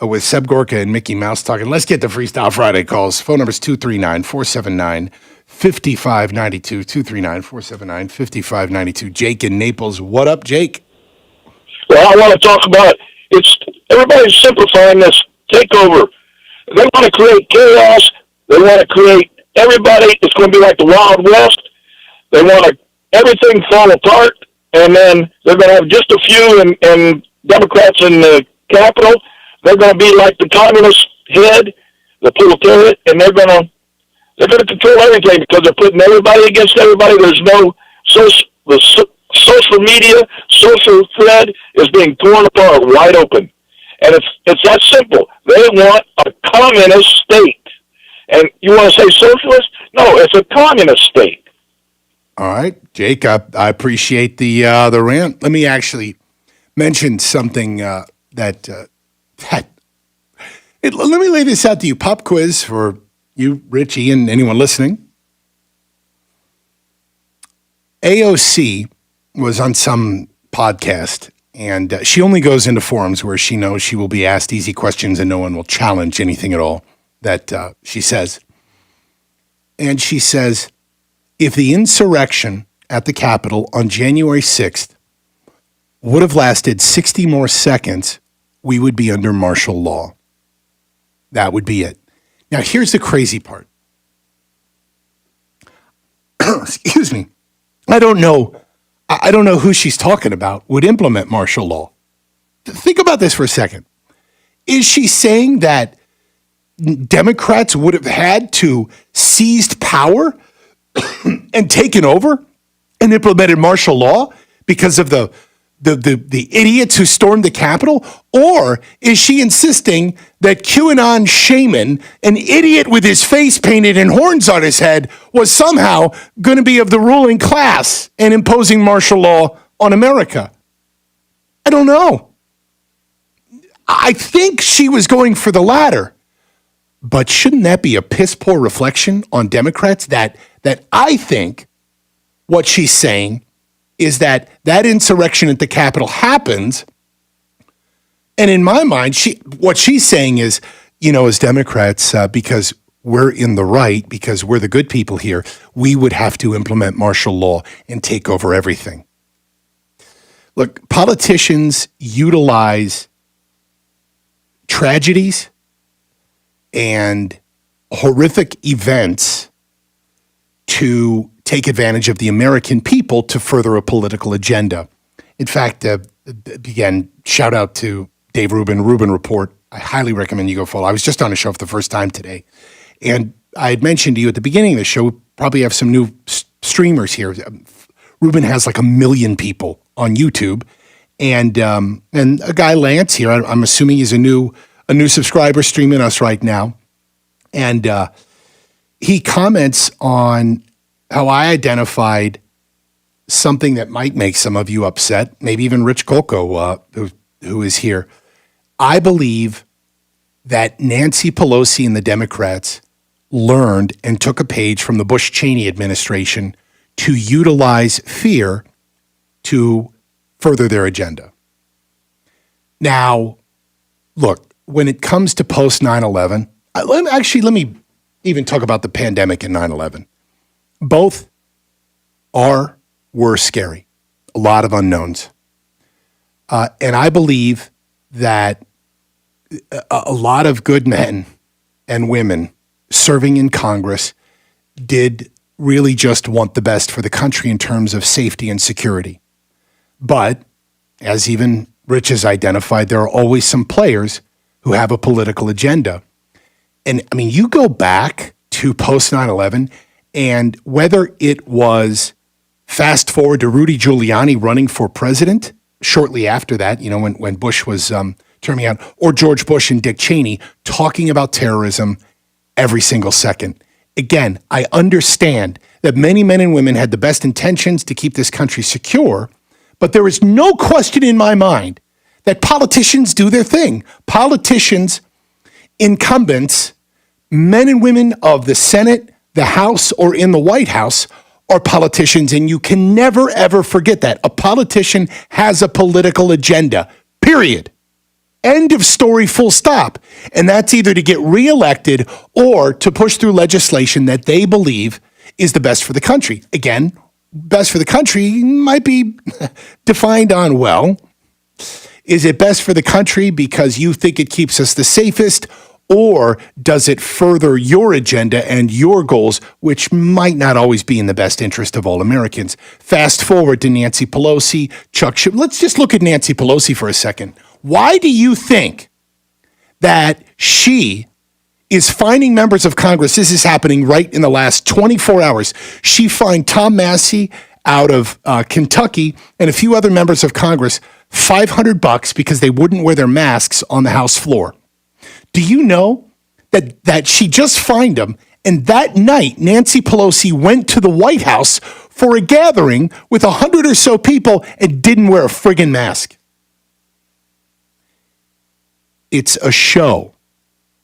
with Seb Gorka and Mickey Mouse talking. Let's get the Freestyle Friday calls. Phone number is 239-479-5592. 239-479-5592. Jake in Naples. What up, Jake? Well, I want to talk about everybody's simplifying this takeover. They want to create chaos. They want to create everybody. It's going to be like the Wild West. They want everything fall apart, and then they're going to have just a few and Democrats in the Capitol. They're going to be like the communist head, the proletariat, and they're going to control everything because they're putting everybody against everybody. There's no social media, social thread is being torn apart wide open. And it's that simple. They want a communist state. And you want to say socialist? No, it's a communist state. All right, Jake, I appreciate the rant. Let me actually mention something let me lay this out to you. Pop quiz for you, Richie, and anyone listening. AOC was on some podcast, and she only goes into forums where she knows she will be asked easy questions and no one will challenge anything at all that she says. And she says, if the insurrection at the Capitol on January 6th would have lasted 60 more seconds, we would be under martial law. That would be it. Now, here's the crazy part. Excuse me. I don't know who she's talking about would implement martial law. Think about this for a second. Is she saying that Democrats would have had to seized power and taken over and implemented martial law because of the idiots who stormed the Capitol? Or is she insisting that QAnon shaman, an idiot with his face painted and horns on his head, was somehow going to be of the ruling class and imposing martial law on America? I don't know. I think she was going for the latter. But shouldn't that be a piss poor reflection on Democrats? That I think what she's saying is that insurrection at the Capitol happens, and in my mind, what she's saying is, as Democrats, because we're in the right because we're the good people here, we would have to implement martial law and take over everything. Look, politicians utilize tragedies and horrific events to take advantage of the American people to further a political agenda. In fact, again, shout out to Dave Rubin, Rubin Report. I highly recommend you go follow. I was just on a show for the first time today. And I had mentioned to you at the beginning of the show, we probably have some new streamers here. Rubin has like 1 million people on YouTube. And a guy, Lance, here, I'm assuming he's a new subscriber streaming us right now. And he comments on how I identified something that might make some of you upset, maybe even Rich Kolko, who is here. I believe that Nancy Pelosi and the Democrats learned and took a page from the Bush-Cheney administration to utilize fear to further their agenda. Now, look, when it comes to post 9/11, let me even talk about the pandemic and 9/11. Both were scary, a lot of unknowns. And I believe that a lot of good men and women serving in Congress did really just want the best for the country in terms of safety and security. But, as even Rich has identified, there are always some players who have a political agenda. And, I mean, you go back to post 9/11, and whether it was fast forward to Rudy Giuliani running for president shortly after that, when Bush was terming out, or George Bush and Dick Cheney talking about terrorism every single second. Again, I understand that many men and women had the best intentions to keep this country secure, but there is no question in my mind that politicians do their thing. Politicians, incumbents, men and women of the Senate, the House, or in the White House are politicians, and you can never, ever forget that. A politician has a political agenda, period. End of story, full stop. And that's either to get reelected or to push through legislation that they believe is the best for the country. Again, best for the country might be defined on, well, is it best for the country because you think it keeps us the safest, or does it further your agenda and your goals, which might not always be in the best interest of all Americans? Fast forward to Nancy Pelosi, Chuck Schumer. Let's just look at Nancy Pelosi for a second. Why do you think that she is finding members of Congress? This is happening right in the last 24 hours. She fined Tom Massey out of Kentucky and a few other members of Congress $500 because they wouldn't wear their masks on the House floor. Do you know that she just fined them? And that night, Nancy Pelosi went to the White House for a gathering with 100 or so people and didn't wear a friggin' mask. It's a show.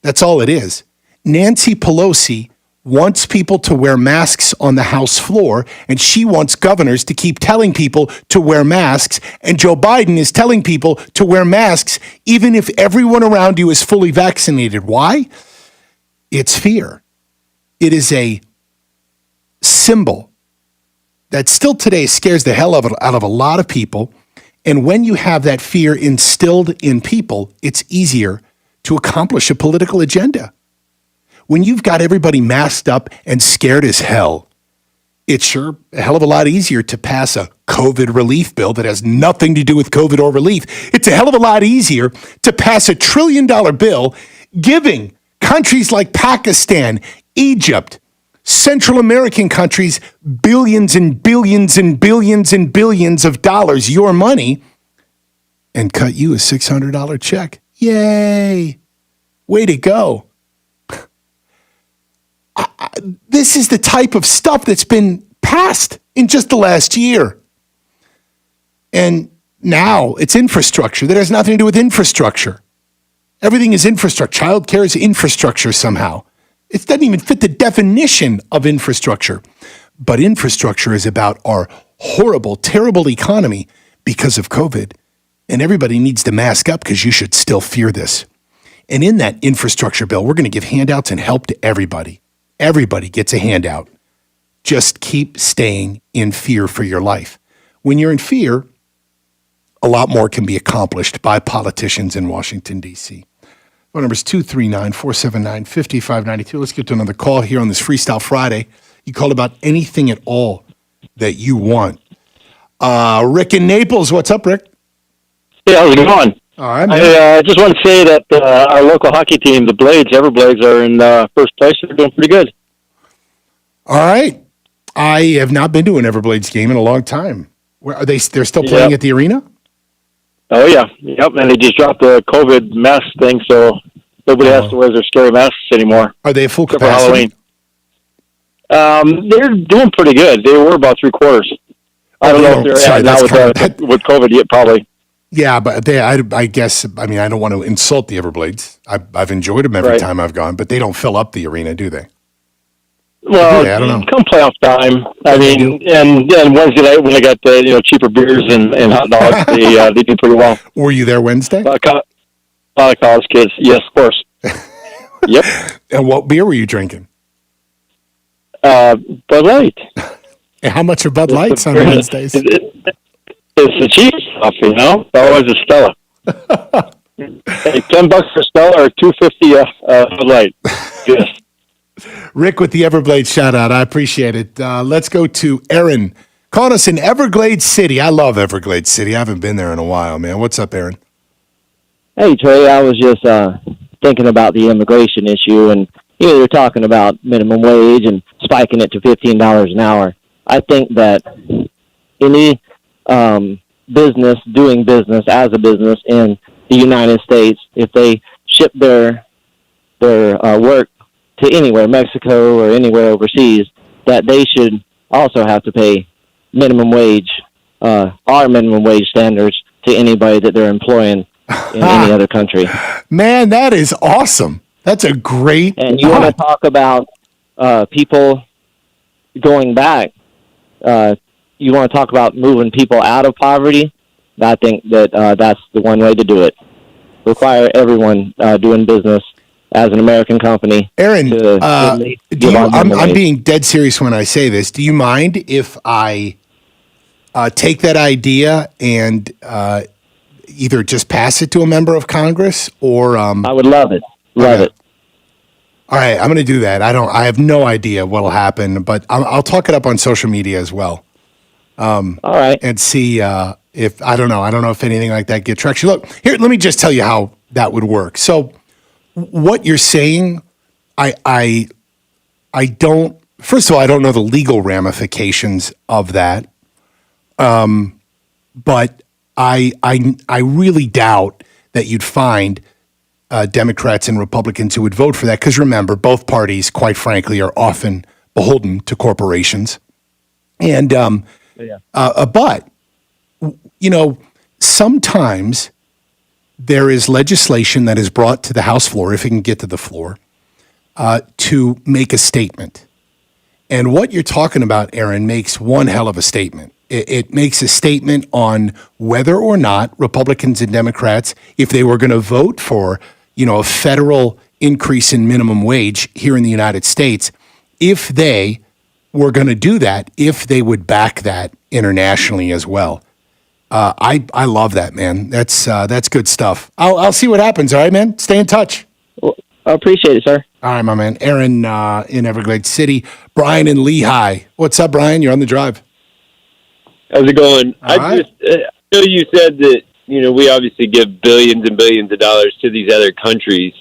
That's all it is. Nancy Pelosi wants people to wear masks on the House floor, and she wants governors to keep telling people to wear masks, and Joe Biden is telling people to wear masks even if everyone around you is fully vaccinated. Why? It's fear. It is a symbol that still today scares the hell out of a lot of people. And when you have that fear instilled in people, it's easier to accomplish a political agenda. When you've got everybody masked up and scared as hell, it's sure a hell of a lot easier to pass a COVID relief bill that has nothing to do with COVID or relief. It's a hell of a lot easier to pass $1 trillion bill giving countries like Pakistan, Egypt, Central American countries billions and billions and billions and billions of dollars, your money, and cut you a $600 check. Yay! Way to go. This is the type of stuff that's been passed in just the last year. And now it's infrastructure. That has nothing to do with infrastructure. Everything is infrastructure. Childcare is infrastructure somehow. It doesn't even fit the definition of infrastructure. But infrastructure is about our horrible, terrible economy because of COVID. And everybody needs to mask up because you should still fear this. And in that infrastructure bill, we're going to give handouts and help to everybody. Everybody gets a handout. Just keep staying in fear for your life. When you're in fear, a lot more can be accomplished by politicians in Washington, D.C. Phone number is 239-479-5592. Let's get to another call here on this Freestyle Friday. You call about anything at all that you want. Rick in Naples. What's up, Rick? Hey, how's it going? All right, man. I just want to say that our local hockey team, the Blades, Everblades, are in first place. They're doing pretty good. All right. I have not been to an Everblades game in a long time. Where are they? They're still playing at the arena? Oh, yeah. Yep, and they just dropped the COVID mask thing, so nobody has to wear their scary masks anymore. Are they full except for capacity? Halloween. They're doing pretty good. They were about three-quarters. I don't know if they're at now with COVID yet, probably. Yeah, but I guess, I mean, I don't want to insult the Everblades. I've enjoyed them every time I've gone, but they don't fill up the arena, do they? Well, I don't know. come playoff time. I mean, and Wednesday night when they got the cheaper beers and hot dogs, they do pretty well. Were you there Wednesday? A lot of college kids, yes, of course. Yep. And what beer were you drinking? Bud Light. And how much are Bud Lights on Wednesdays? It's the cheap stuff, you know. Otherwise, it's Stella. Hey, $10 for Stella or $2.50 Bud Light. Yes. Rick with the Everglades shout out. I appreciate it. Let's go to Aaron. Calling us in Everglades City. I love Everglades City. I haven't been there in a while, man. What's up, Aaron? Hey, Trey. I was just thinking about the immigration issue, and they're talking about minimum wage and spiking it to $15 an hour. I think that any business doing business as a business in the United States, if they ship their work to anywhere, Mexico or anywhere overseas, that they should also have to pay minimum wage, our minimum wage standards to anybody that they're employing in any other country. Man, that is awesome. That's a great And you want to talk about people going back. You want to talk about moving people out of poverty. I think that that's the one way to do it. Require everyone doing business as an American company. Aaron, I'm being dead serious when I say this. Do you mind if I take that idea and either just pass it to a member of Congress or I would love it. Love it. All right, I'm going to do that. I have no idea what'll happen, but I'll talk it up on social media as well. All right. And see if I don't know if anything like that gets traction. Look, here, let me just tell you how that would work. So what you're saying, I don't, first of all, I don't know the legal ramifications of that. But I really doubt that you'd find Democrats and Republicans who would vote for that. Because remember, both parties, quite frankly, are often beholden to corporations. And, but, sometimes there is legislation that is brought to the House floor, if it can get to the floor, to make a statement. And what you're talking about, Aaron, makes one hell of a statement. It makes a statement on whether or not Republicans and Democrats, if they were going to vote for, a federal increase in minimum wage here in the United States, if they were going to do that, if they would back that internationally as well. I love that, man. That's good stuff. I'll see what happens. All right, man. Stay in touch. Well, I appreciate it, sir. All right, my man. Aaron in Everglades City. Brian in Lehigh. What's up, Brian? You're on the drive. How's it going? All I know you said that, we obviously give billions and billions of dollars to these other countries.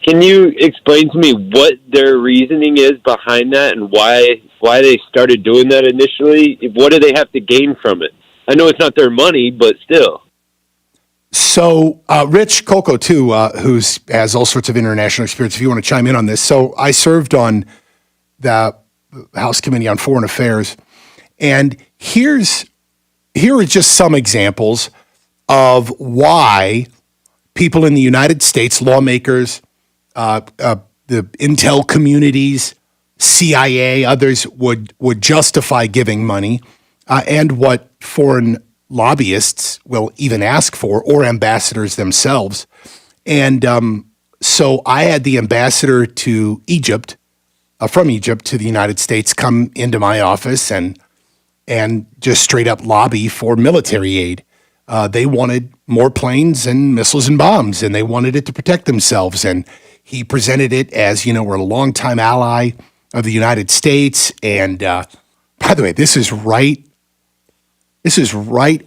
Can you explain to me what their reasoning is behind that and why they started doing that initially? What do they have to gain from it? I know it's not their money, but still. So, Rich Coco, too, who has all sorts of international experience, if you want to chime in on this. So, I served on the House Committee on Foreign Affairs, and here are just some examples of why people in the United States, lawmakers, the intel communities, CIA, others would justify giving money, and what foreign lobbyists will even ask for, or ambassadors themselves. And So I had the ambassador to Egypt, from Egypt to the United States, come into my office and just straight up lobby for military aid. They wanted more planes and missiles and bombs, and they wanted it to protect themselves. And he presented it as, we're a longtime ally of the United States. And by the way, this is right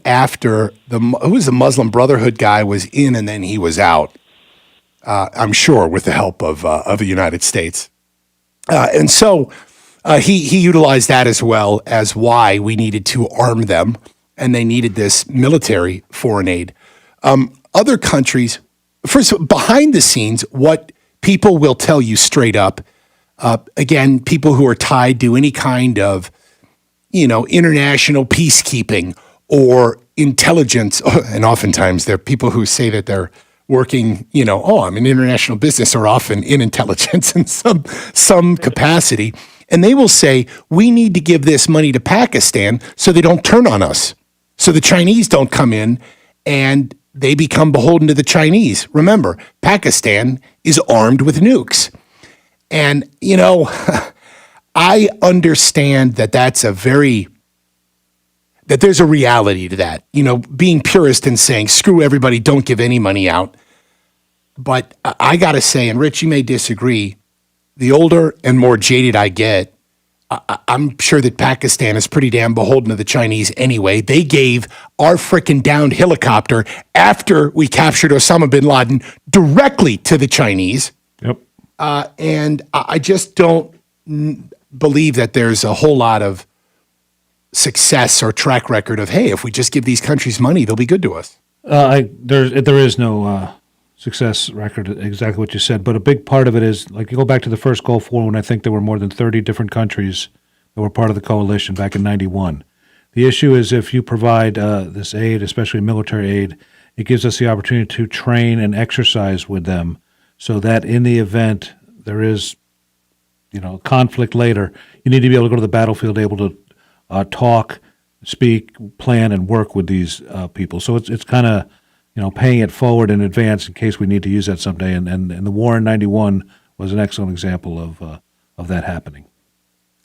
after the Muslim Brotherhood guy was in, and then he was out. I'm sure with the help of the United States. And so he utilized that as well as why we needed to arm them, and they needed this military foreign aid. Other countries, first, behind the scenes, what people will tell you straight up, again, people who are tied to any kind of, international peacekeeping or intelligence, and oftentimes they're people who say that they're working, I'm in international business, or often in intelligence in some capacity. And they will say, we need to give this money to Pakistan so they don't turn on us. So the Chinese don't come in and they become beholden to the Chinese. Remember, Pakistan is armed with nukes. And, I understand that that there's a reality to that, being purist and saying, screw everybody, don't give any money out. But I got to say, and Rich, you may disagree, the older and more jaded I get, I'm sure that Pakistan is pretty damn beholden to the Chinese anyway. They gave our frickin' downed helicopter after we captured Osama bin Laden directly to the Chinese. Yep. And I just don't believe that there's a whole lot of success or track record of, hey, if we just give these countries money, they'll be good to us. There is no success record, exactly what you said, but a big part of it is, like, you go back to the first Gulf War when I think there were more than 30 different countries that were part of the coalition back in 91. The issue is if you provide this aid, especially military aid, it gives us the opportunity to train and exercise with them so that in the event there is, conflict later, you need to be able to go to the battlefield, able to talk, speak, plan, and work with these people. So it's kind of, paying it forward in advance in case we need to use that someday. And the war in 91 was an excellent example of that happening.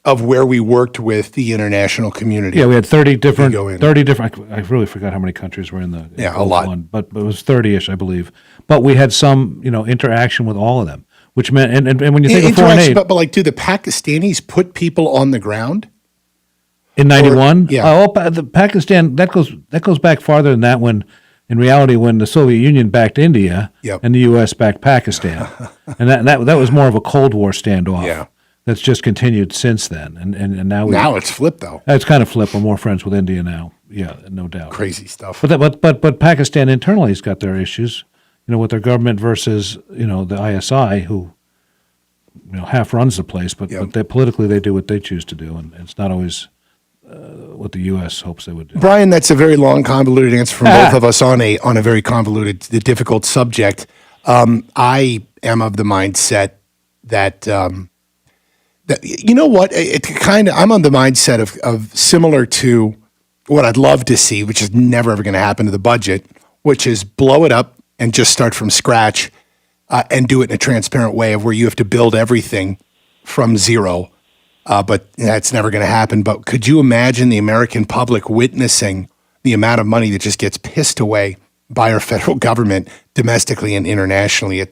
Of where we worked with the international community. Yeah, we had 30 different, I really forgot how many countries were in the a lot. one, but it was 30-ish, I believe. But we had some, interaction with all of them, which meant, and when you think of foreign aid. But like, do the Pakistanis put people on the ground? In 91? Yeah. The Pakistan, that goes back farther than that, when in reality, when the Soviet Union backed India and the U.S. backed Pakistan. And that was more of a Cold War standoff. Yeah. That's just continued since then. And now it's flipped, though. It's kind of flipped. We're more friends with India now. Yeah, no doubt. Crazy stuff. But Pakistan internally has got their issues, with their government versus, the ISI, who, half runs the place, but politically they do what they choose to do, and it's not always what the U.S. hopes they would do. Brian, that's a very long, convoluted answer from both of us on a very convoluted, difficult subject. I am of the mindset that you know what? I'm on the mindset of similar to what I'd love to see, which is never ever going to happen to the budget, which is blow it up and just start from scratch and do it in a transparent way of where you have to build everything from zero. But that's never going to happen. But could you imagine the American public witnessing the amount of money that just gets pissed away by our federal government domestically and internationally?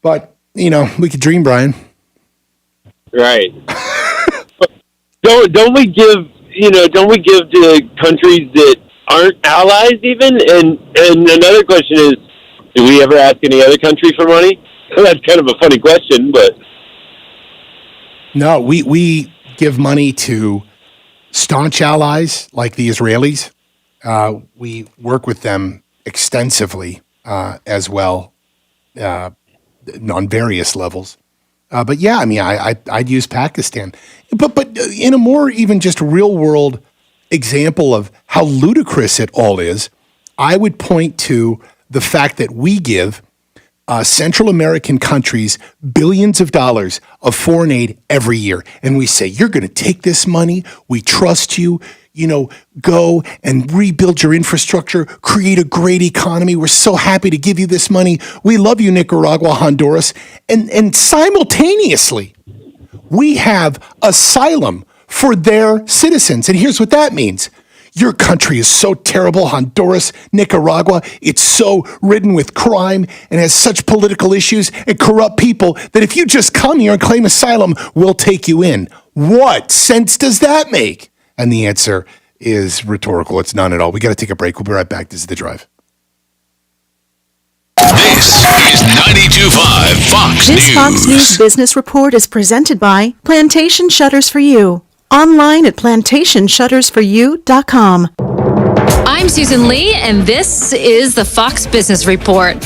But, we could dream, Brian. Right. don't we give to countries that aren't allies even? And another question is, do we ever ask any other country for money? That's kind of a funny question, but no, we give money to staunch allies like the Israelis. We work with them extensively as well on various levels. But yeah, I mean, I'd use Pakistan. But in a more even just real world example of how ludicrous it all is, I would point to the fact that we give Central American countries billions of dollars of foreign aid every year. And we say, you're going to take this money. We trust you. go and rebuild your infrastructure, create a great economy. We're so happy to give you this money. We love you, Nicaragua, Honduras. And simultaneously, we have asylum for their citizens. And here's what that means. Your country is so terrible, Honduras, Nicaragua. It's so ridden with crime and has such political issues and corrupt people that if you just come here and claim asylum, we'll take you in. What sense does that make? And the answer is rhetorical. It's none at all. We got to take a break. We'll be right back. This is The Drive. This is 92.5 Fox News. This Fox News Business Report is presented by Plantation Shutters for You. Online at plantationshuttersforyou.com. I'm Susan Lee, and this is the Fox Business Report.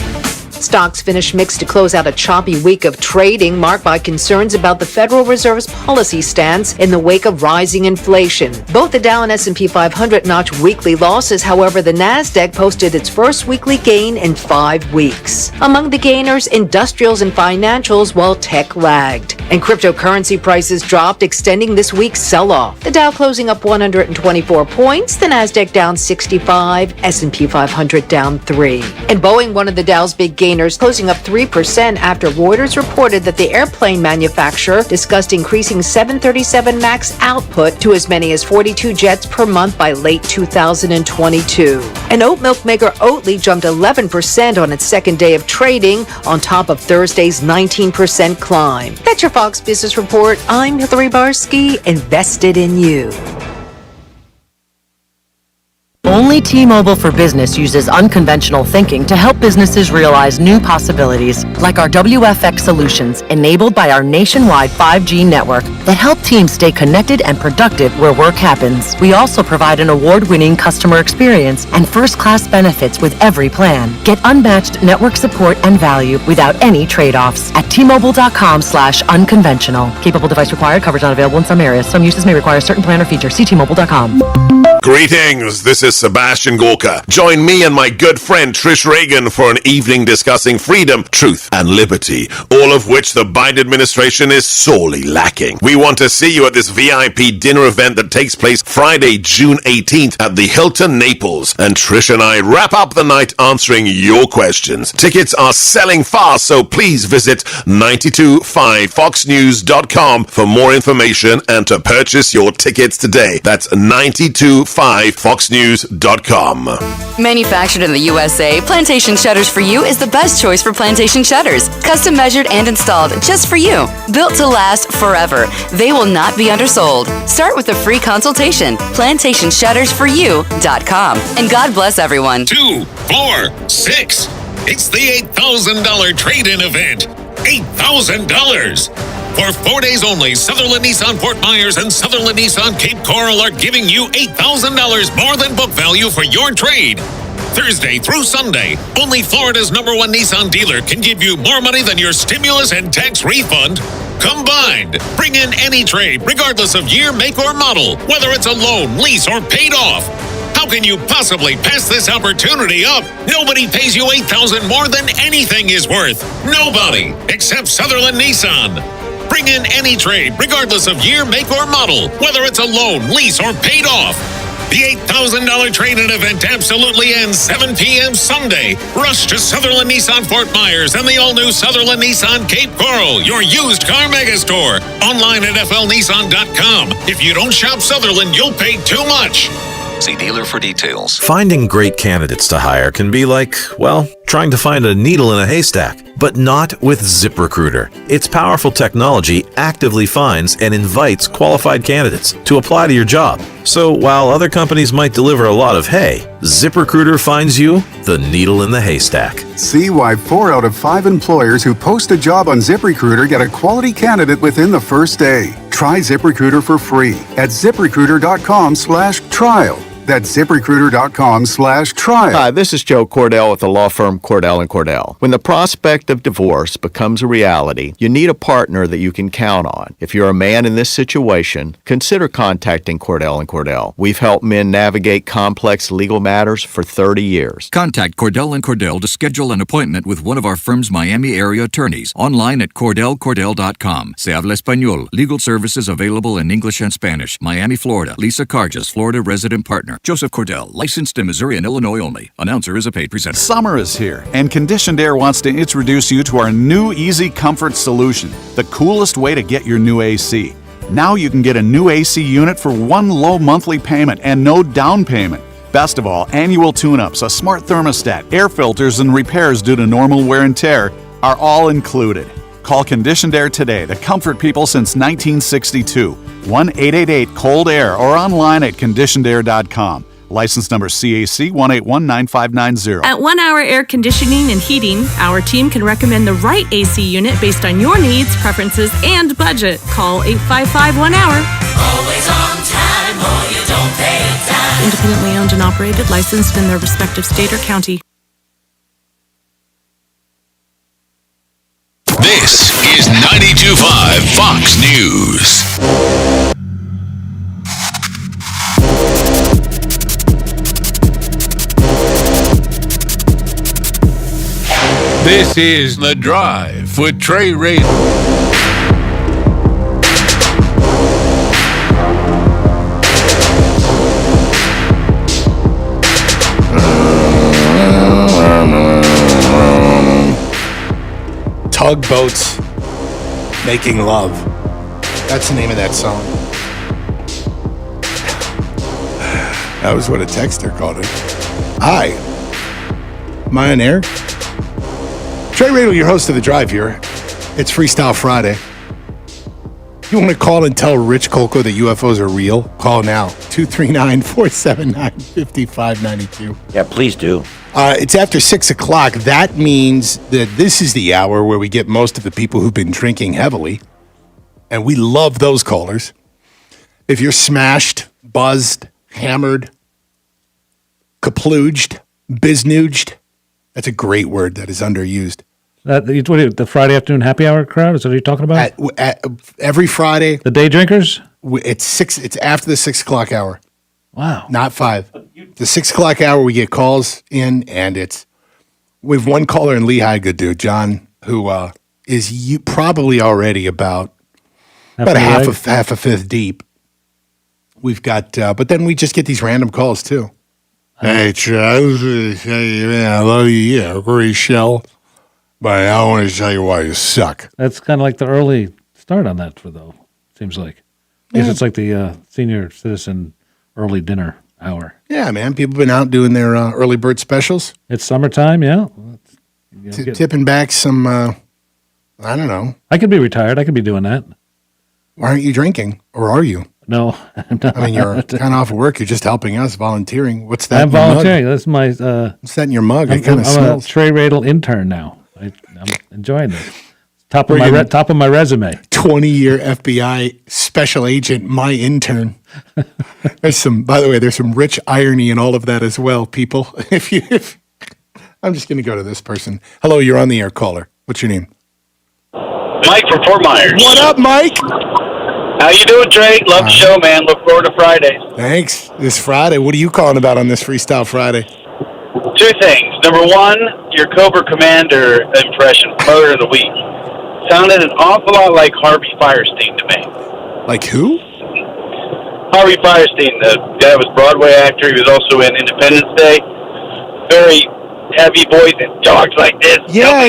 Stocks finished mixed to close out a choppy week of trading marked by concerns about the Federal Reserve's policy stance in the wake of rising inflation. Both the Dow and S&P 500 notched weekly losses. However, the Nasdaq posted its first weekly gain in 5 weeks. Among the gainers, industrials and financials, while tech lagged. And cryptocurrency prices dropped, extending this week's sell-off. The Dow closing up 124 points, the Nasdaq down 65, S&P 500 down 3. And Boeing, one of the Dow's big gainers, closing up 3% after Reuters reported that the airplane manufacturer discussed increasing 737 MAX output to as many as 42 jets per month by late 2022. And oat milk maker Oatly jumped 11% on its second day of trading, on top of Thursday's 19% climb. That's your Fox Business Report. I'm Hillary Barsky, invested in you. Only T-Mobile for Business uses unconventional thinking to help businesses realize new possibilities, like our WFX solutions, enabled by our nationwide 5G network that help teams stay connected and productive where work happens. We also provide an award-winning customer experience and first-class benefits with every plan. Get unmatched network support and value without any trade-offs at T-Mobile.com/unconventional. Capable device required. Coverage not available in some areas. Some uses may require certain plan or feature. See T-Mobile.com. Greetings, this is Sebastian Gorka. Join me and my good friend Trish Reagan for an evening discussing freedom, truth, and liberty, all of which the Biden administration is sorely lacking. We want to see you at this VIP dinner event that takes place Friday, June 18th at the Hilton Naples. And Trish and I wrap up the night answering your questions. Tickets are selling fast, so please visit 925foxnews.com for more information and to purchase your tickets today. That's 925foxnews.com. Manufactured in the USA, Plantation Shutters for You is the best choice for plantation shutters. Custom measured and installed just for you. Built to last forever. They will not be undersold. Start with a free consultation. PlantationShuttersForYou.com. And God bless everyone. 2, 4, 6. It's the $8,000 trade-in event. $8,000. For 4 days only, Sutherland Nissan Fort Myers and Sutherland Nissan Cape Coral are giving you $8,000 more than book value for your trade. Thursday through Sunday, only Florida's #1 Nissan dealer can give you more money than your stimulus and tax refund combined. Bring in any trade, regardless of year, make, or model, whether it's a loan, lease, or paid off. How can you possibly pass this opportunity up? Nobody pays you $8,000 more than anything is worth. Nobody, except Sutherland Nissan. Bring in any trade, regardless of year, make, or model, whether it's a loan, lease, or paid off. The $8,000 trade-in event absolutely ends 7 p.m. Sunday. Rush to Sutherland Nissan Fort Myers and the all-new Sutherland Nissan Cape Coral, your used car megastore. Online at flnissan.com. If you don't shop Sutherland, you'll pay too much. See dealer for details. Finding great candidates to hire can be like, well, trying to find a needle in a haystack, but not with ZipRecruiter. Its powerful technology actively finds and invites qualified candidates to apply to your job. So while other companies might deliver a lot of hay, ZipRecruiter finds you the needle in the haystack. See why 4 out of 5 employers who post a job on ZipRecruiter get a quality candidate within the first day. Try ZipRecruiter for free at ZipRecruiter.com/trial. That's ZipRecruiter.com/trial. Hi, this is Joe Cordell with the law firm Cordell & Cordell. When the prospect of divorce becomes a reality, you need a partner that you can count on. If you're a man in this situation, consider contacting Cordell & Cordell. We've helped men navigate complex legal matters for 30 years. Contact Cordell & Cordell to schedule an appointment with one of our firm's Miami area attorneys. Online at CordellCordell.com. Se habla español. Legal services available in English and Spanish. Miami, Florida. Lisa Carges, Florida resident partner. Joseph Cordell, licensed in Missouri and Illinois only. Announcer is a paid presenter. Summer is here, and Conditioned Air wants to introduce you to our new Easy Comfort solution, the coolest way to get your new AC. Now you can get a new AC unit for one low monthly payment and no down payment. Best of all, annual tune-ups, a smart thermostat, air filters, and repairs due to normal wear and tear are all included. Call Conditioned Air today, the comfort people since 1962. 1-888-COLD-AIR or online at conditionedair.com. License number CAC 1819590. At 1 Hour Air Conditioning and Heating, our team can recommend the right AC unit based on your needs, preferences, and budget. Call 855-1-HOUR. Always on time or you don't pay time. Independently owned and operated, licensed in their respective state or county. This is 92.5 Fox News. This is The Drive with Trey Rayl. Tugboats making love. That's the name of that song. That was what a texter called it. Hi. Am I on air? Trey Radel, your host of The Drive here. It's Freestyle Friday. You want to call and tell Rich Kolko that UFOs are real? Call now. 239-479-5592. Yeah, please do. It's after 6 o'clock. That means that this is the hour where we get most of the people who've been drinking heavily. And we love those callers. If you're smashed, buzzed, hammered, kaplooged, biznooged, that's a great word that is underused. The Friday afternoon happy hour crowd? Is that what you're talking about? Every Friday. The day drinkers? It's after the 6 o'clock hour. Wow. Not 5. The 6 o'clock hour, we get calls in, and we have one caller in Lehigh, good dude, John, who is probably already about half a fifth deep. We've got, but then we just get these random calls too. Hey, I was going to say, man, I love you, yeah, very shell, but I want to tell you why you suck. That's kind of like the early start on that, though. Seems like. I guess it's like the senior citizen early dinner hour. Yeah, man. People have been out doing their early bird specials. It's summertime, yeah. Tipping back some, I don't know. I could be retired. I could be doing that. Why aren't you drinking? Or are you? No, I'm not. I mean, you're kind of off of work. You're just helping us, volunteering. What's that? I'm volunteering. That's my... what's that in your mug? I'm a Trey Radel intern now. I'm enjoying this. Top of my resume. 20-year FBI special agent, my intern. There's some rich irony in all of that as well, people. I'm just going to go to this person. Hello, you're on the air, caller. What's your name? Mike from Fort Myers. What up, Mike? How you doing, Trey? Love the show, man. Look forward to Fridays. Thanks. This Friday. What are you calling about on this Freestyle Friday? 2 things. Number 1, your Cobra Commander impression, promoter of the week. Sounded an awful lot like Harvey Firestein to me. Like who? Harvey Firestein, the guy was a Broadway actor. He was also in Independence Day. Very heavy voice and talks like this. Yeah.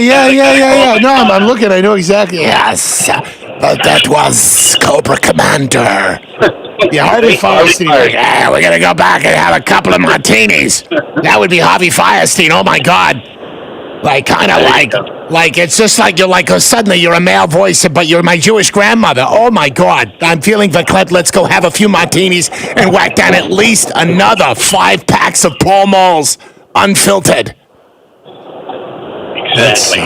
No, I'm looking. I know exactly. Yes. That was Cobra Commander. Yeah, Harvey Firestein. We're going to go back and have a couple of martinis. That would be Harvey Firestein. Oh, my God. Like, kind of like, it's just like you're like, suddenly you're a male voice, but you're my Jewish grandmother. Oh, my God. I'm feeling verklempt. Let's go have a few martinis and whack down at least another 5 packs of Pall Malls, unfiltered. Exactly.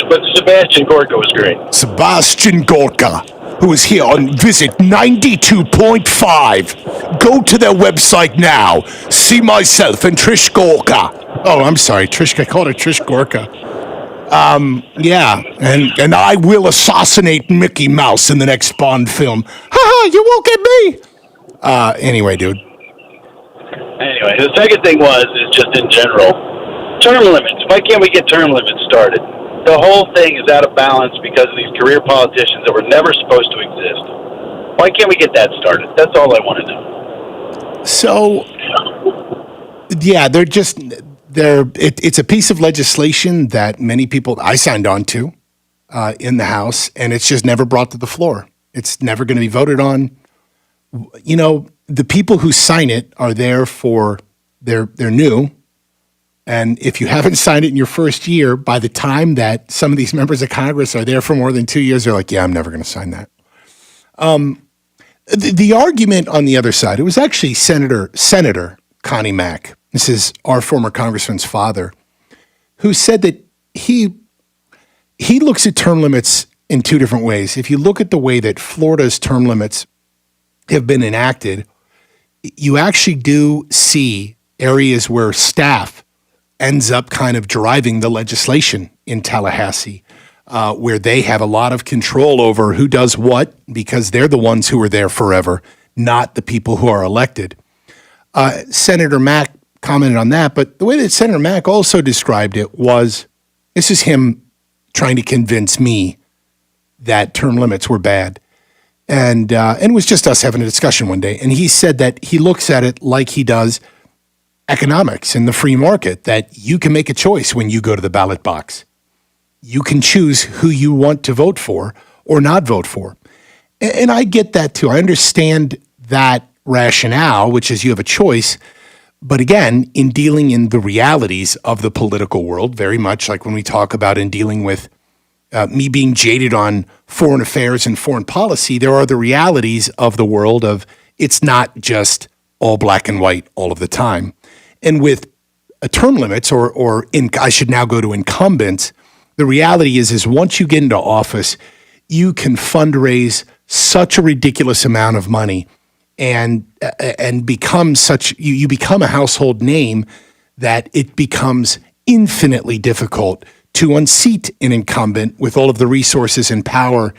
But Sebastian Gorka was great. Sebastian Gorka. who is here on Visit 92.5. Go to their website now. See myself and Trish Gorka. Oh, I'm sorry, Trish. I called her Trish Gorka. Yeah, and I will assassinate Mickey Mouse in the next Bond film. Ha! You won't get me. Anyway, dude. Anyway, the second thing is just in general, term limits. Why can't we get term limits started? The whole thing is out of balance because of these career politicians that were never supposed to exist. Why can't we get that started? That's all I want to know. So, yeah, it's a piece of legislation that many people, I signed on to in the House, and it's just never brought to the floor. It's never going to be voted on. You know, the people who sign it are there for, they're new. And if you haven't signed it in your first year, by the time that some of these members of Congress are there for more than 2 years, they're like, yeah, I'm never going to sign that. The argument on the other side, it was actually Senator Connie Mack. This is our former congressman's father, who said that he looks at term limits in two different ways. If you look at the way that Florida's term limits have been enacted, you actually do see areas where staff ends up kind of driving the legislation in Tallahassee, where they have a lot of control over who does what because they're the ones who are there forever, not the people who are elected. Senator Mack commented on that, but the way that Senator Mack also described it was, this is him trying to convince me that term limits were bad. And it was just us having a discussion one day. And he said that he looks at it like he does economics in the free market, that you can make a choice when you go to the ballot box. You can choose who you want to vote for or not vote for. And I get that too. I understand that rationale, which is you have a choice. But again, in dealing in the realities of the political world, very much like when we talk about in dealing with me being jaded on foreign affairs and foreign policy, there are the realities of the world of it's not just all black and white all of the time. And with term limits, I should now go to incumbents, the reality is once you get into office, you can fundraise such a ridiculous amount of money and become you become a household name that it becomes infinitely difficult to unseat an incumbent with all of the resources and power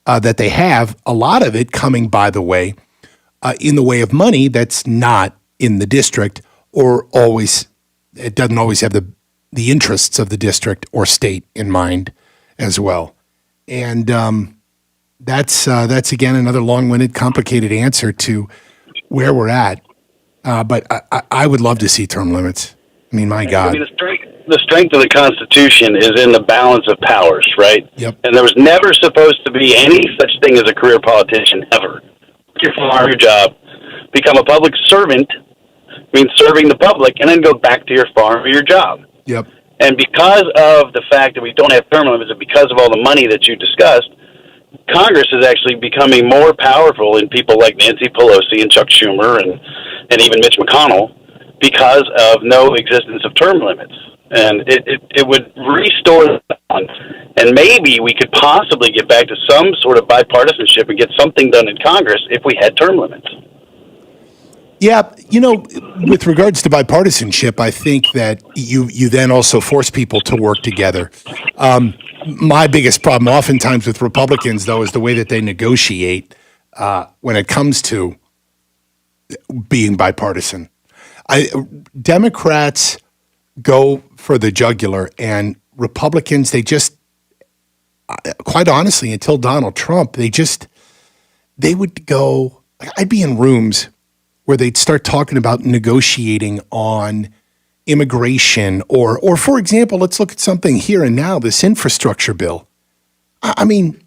that they have, a lot of it coming, by the way, in the way of money that's not in the district or it doesn't always have the interests of the district or state in mind as well. And that's again, another long-winded, complicated answer to where we're at. But I would love to see term limits. I mean, my God. I mean, the strength of the Constitution is in the balance of powers, right? Yep. And there was never supposed to be any such thing as a career politician ever. Your farm, your job, become a public servant, means serving the public, and then go back to your farm or your job. Yep. And because of the fact that we don't have term limits and because of all the money that you discussed, Congress is actually becoming more powerful in people like Nancy Pelosi and Chuck Schumer and even Mitch McConnell because of no existence of term limits. And it would restore the balance. And maybe we could possibly get back to some sort of bipartisanship and get something done in Congress if we had term limits. Yeah, with regards to bipartisanship, I think that you then also force people to work together. My biggest problem oftentimes with Republicans, though, is the way that they negotiate when it comes to being bipartisan. Democrats go for the jugular, and Republicans, they just, quite honestly, until Donald Trump, they would go, I'd be in rooms where they'd start talking about negotiating on immigration or for example, let's look at something here and now, this infrastructure bill. I mean,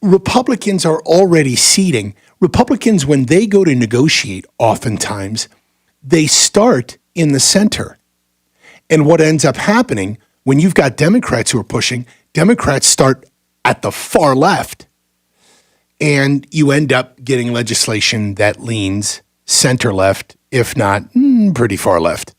Republicans are already ceding. Republicans, when they go to negotiate, oftentimes, they start in the center. And what ends up happening when you've got Democrats who are pushing, Democrats start at the far left. And you end up getting legislation that leans center left, if not pretty far left.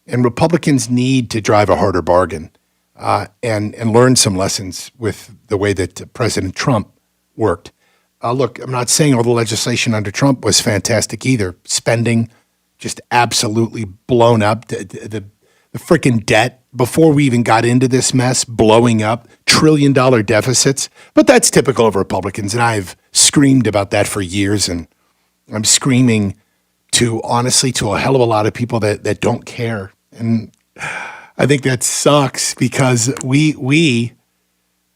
And Republicans need to drive a harder bargain and learn some lessons with the way that President Trump worked. Look, I'm not saying all the legislation under Trump was fantastic either. Spending just absolutely blown up. The freaking debt before we even got into this mess, blowing up, $1 trillion deficits. But that's typical of Republicans, and I've screamed about that for years, and I'm screaming honestly to a hell of a lot of people that don't care. And I think that sucks because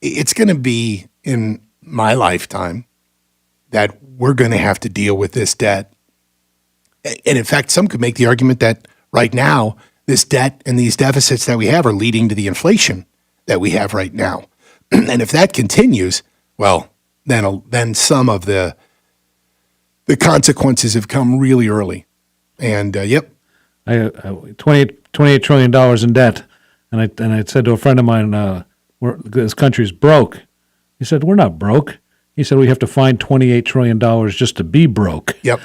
it's going to be in my lifetime that we're going to have to deal with this debt. And in fact, some could make the argument that right now, this debt and these deficits that we have are leading to the inflation that we have right now. And if that continues, well, then some of the consequences have come really early. And yep. $28 trillion in debt. And I said to a friend of mine, this country's broke. He said, we're not broke. He said, we have to find $28 trillion just to be broke. Yep.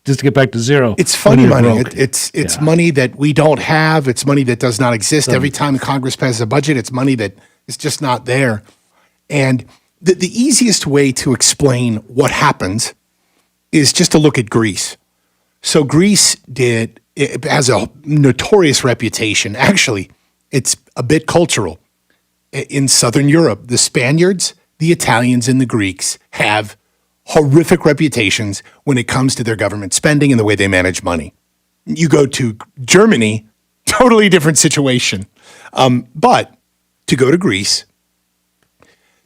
Just to get back to zero. It's funny money. It's money that we don't have. It's money that does not exist. Every time Congress passes a budget, it's money that is just not there. And the easiest way to explain what happens is just to look at Greece. So Greece it has a notorious reputation. Actually, it's a bit cultural. In Southern Europe, the Spaniards, the Italians, and the Greeks have horrific reputations when it comes to their government spending and the way they manage money. You go to Germany, totally different situation. But to go to Greece,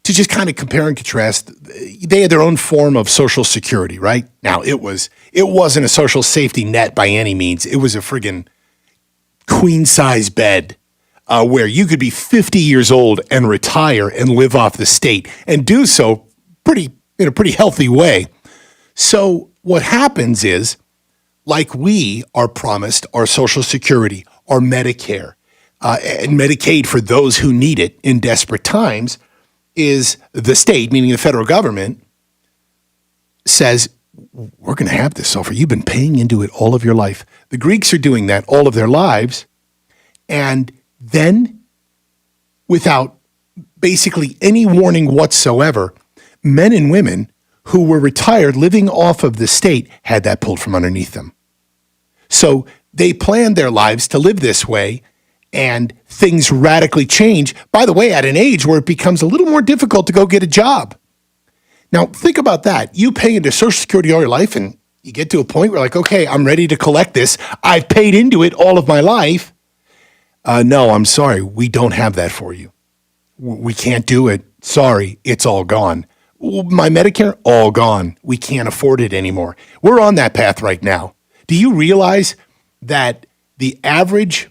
to just kind of compare and contrast, they had their own form of social security, right? Now, it wasn't a social safety net by any means. It was a friggin' queen-size bed where you could be 50 years old and retire and live off the state and do so in a pretty healthy way. So what happens is, like we are promised our Social Security, our Medicare, and Medicaid for those who need it in desperate times, is the state, meaning the federal government, says, we're going to have this so far. You've been paying into it all of your life. The Greeks are doing that all of their lives. And then, without basically any warning whatsoever, men and women who were retired living off of the state had that pulled from underneath them. So they planned their lives to live this way, and things radically change, by the way, at an age where it becomes a little more difficult to go get a job. Now, think about that. You pay into Social Security all your life, and you get to a point where, like, okay, I'm ready to collect this. I've paid into it all of my life. No, I'm sorry. We don't have that for you. We can't do it. Sorry, it's all gone. My Medicare, all gone. We can't afford it anymore. We're on that path right now. Do you realize that the average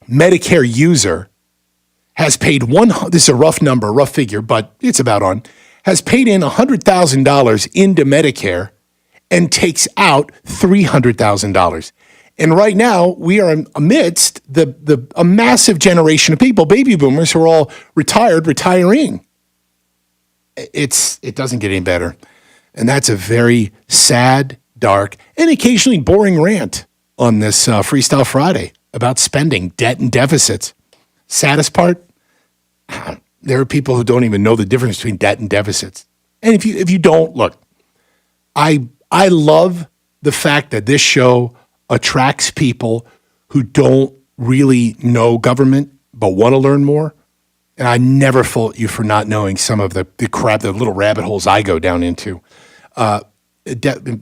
Medicare user has paid this is a rough number, rough figure, but it's about on, has paid in $100,000 into Medicare and takes out $300,000. And right now, we are amidst a massive generation of people, baby boomers, who are all retiring. It doesn't get any better. And that's a very sad, dark, and occasionally boring rant on this Freestyle Friday about spending, debt, and deficits. Saddest part, there are people who don't even know the difference between debt and deficits. And if you don't, look, I love the fact that this show attracts people who don't really know government but want to learn more. And I never fault you for not knowing some of the crap, the little rabbit holes I go down into.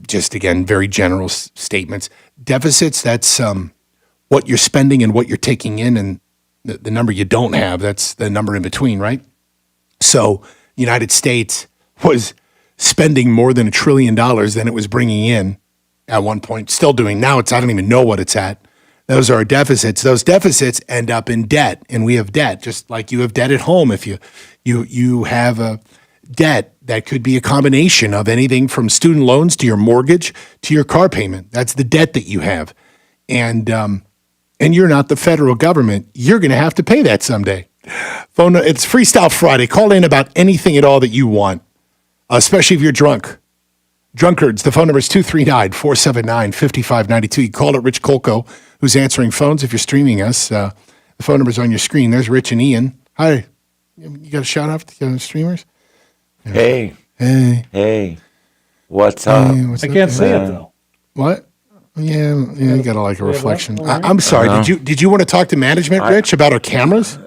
Just again, very general statements. Deficits, that's what you're spending and what you're taking in, and the number you don't have, that's the number in between, right? So the United States was spending more than $1 trillion than it was bringing in at one point, still doing. Now I don't even know what it's at. Those are our deficits. Those deficits end up in debt, and we have debt, just like you have debt at home. If you have a debt that could be a combination of anything from student loans to your mortgage to your car payment. That's the debt that you have. And you're not the federal government. You're going to have to pay that someday. It's Freestyle Friday. Call in about anything at all that you want, especially if you're drunk. Drunkards, the phone number is 239-479-5592. You call it Rich Kolko, who's answering phones if you're streaming us. The phone number's on your screen. There's Rich and Ian. Hi. You got a shout out to the streamers? Hey. Hey. What's up? Hey, what's I up, can't see man? it though. What? Yeah, you got to like a Yeah, reflection. what? I'm sorry. Uh-huh. Did you want to talk to management, Rich, about our cameras?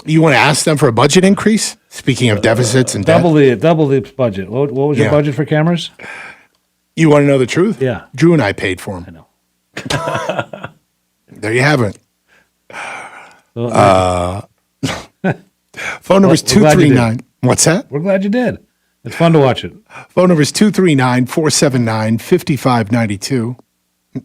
You want to ask them for a budget increase? Speaking of deficits and debt, Double the budget. What was your Yeah. budget for cameras? you want to know the truth? Yeah. Drew and I paid for them. I know. There you have it. So, Phone number is Well, we're glad you did. 239. What's that? we're glad you did. It's fun to watch it. Phone number is 239-479-5592.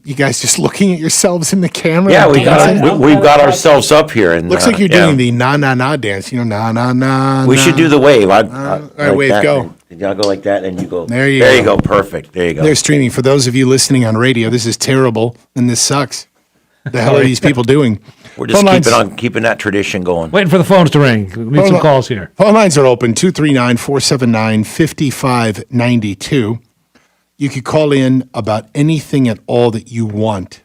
You guys just looking at yourselves in the camera? Yeah, Dancing? we've got ourselves up here. And, Looks like you're yeah. doing the na-na-na dance. You know, na-na-na. We should do the wave. All right, wave, that. go. Y'all go like that, and you go. There you There go. you go. Perfect. There you go. They're streaming. For those of you listening on radio, this is terrible and this sucks. The hell are these people doing? We're just Phone lines- keeping that tradition going. Waiting for the phones to ring. We need some calls here. Phone lines are open, 239-479-5592. You could call in about anything at all that you want.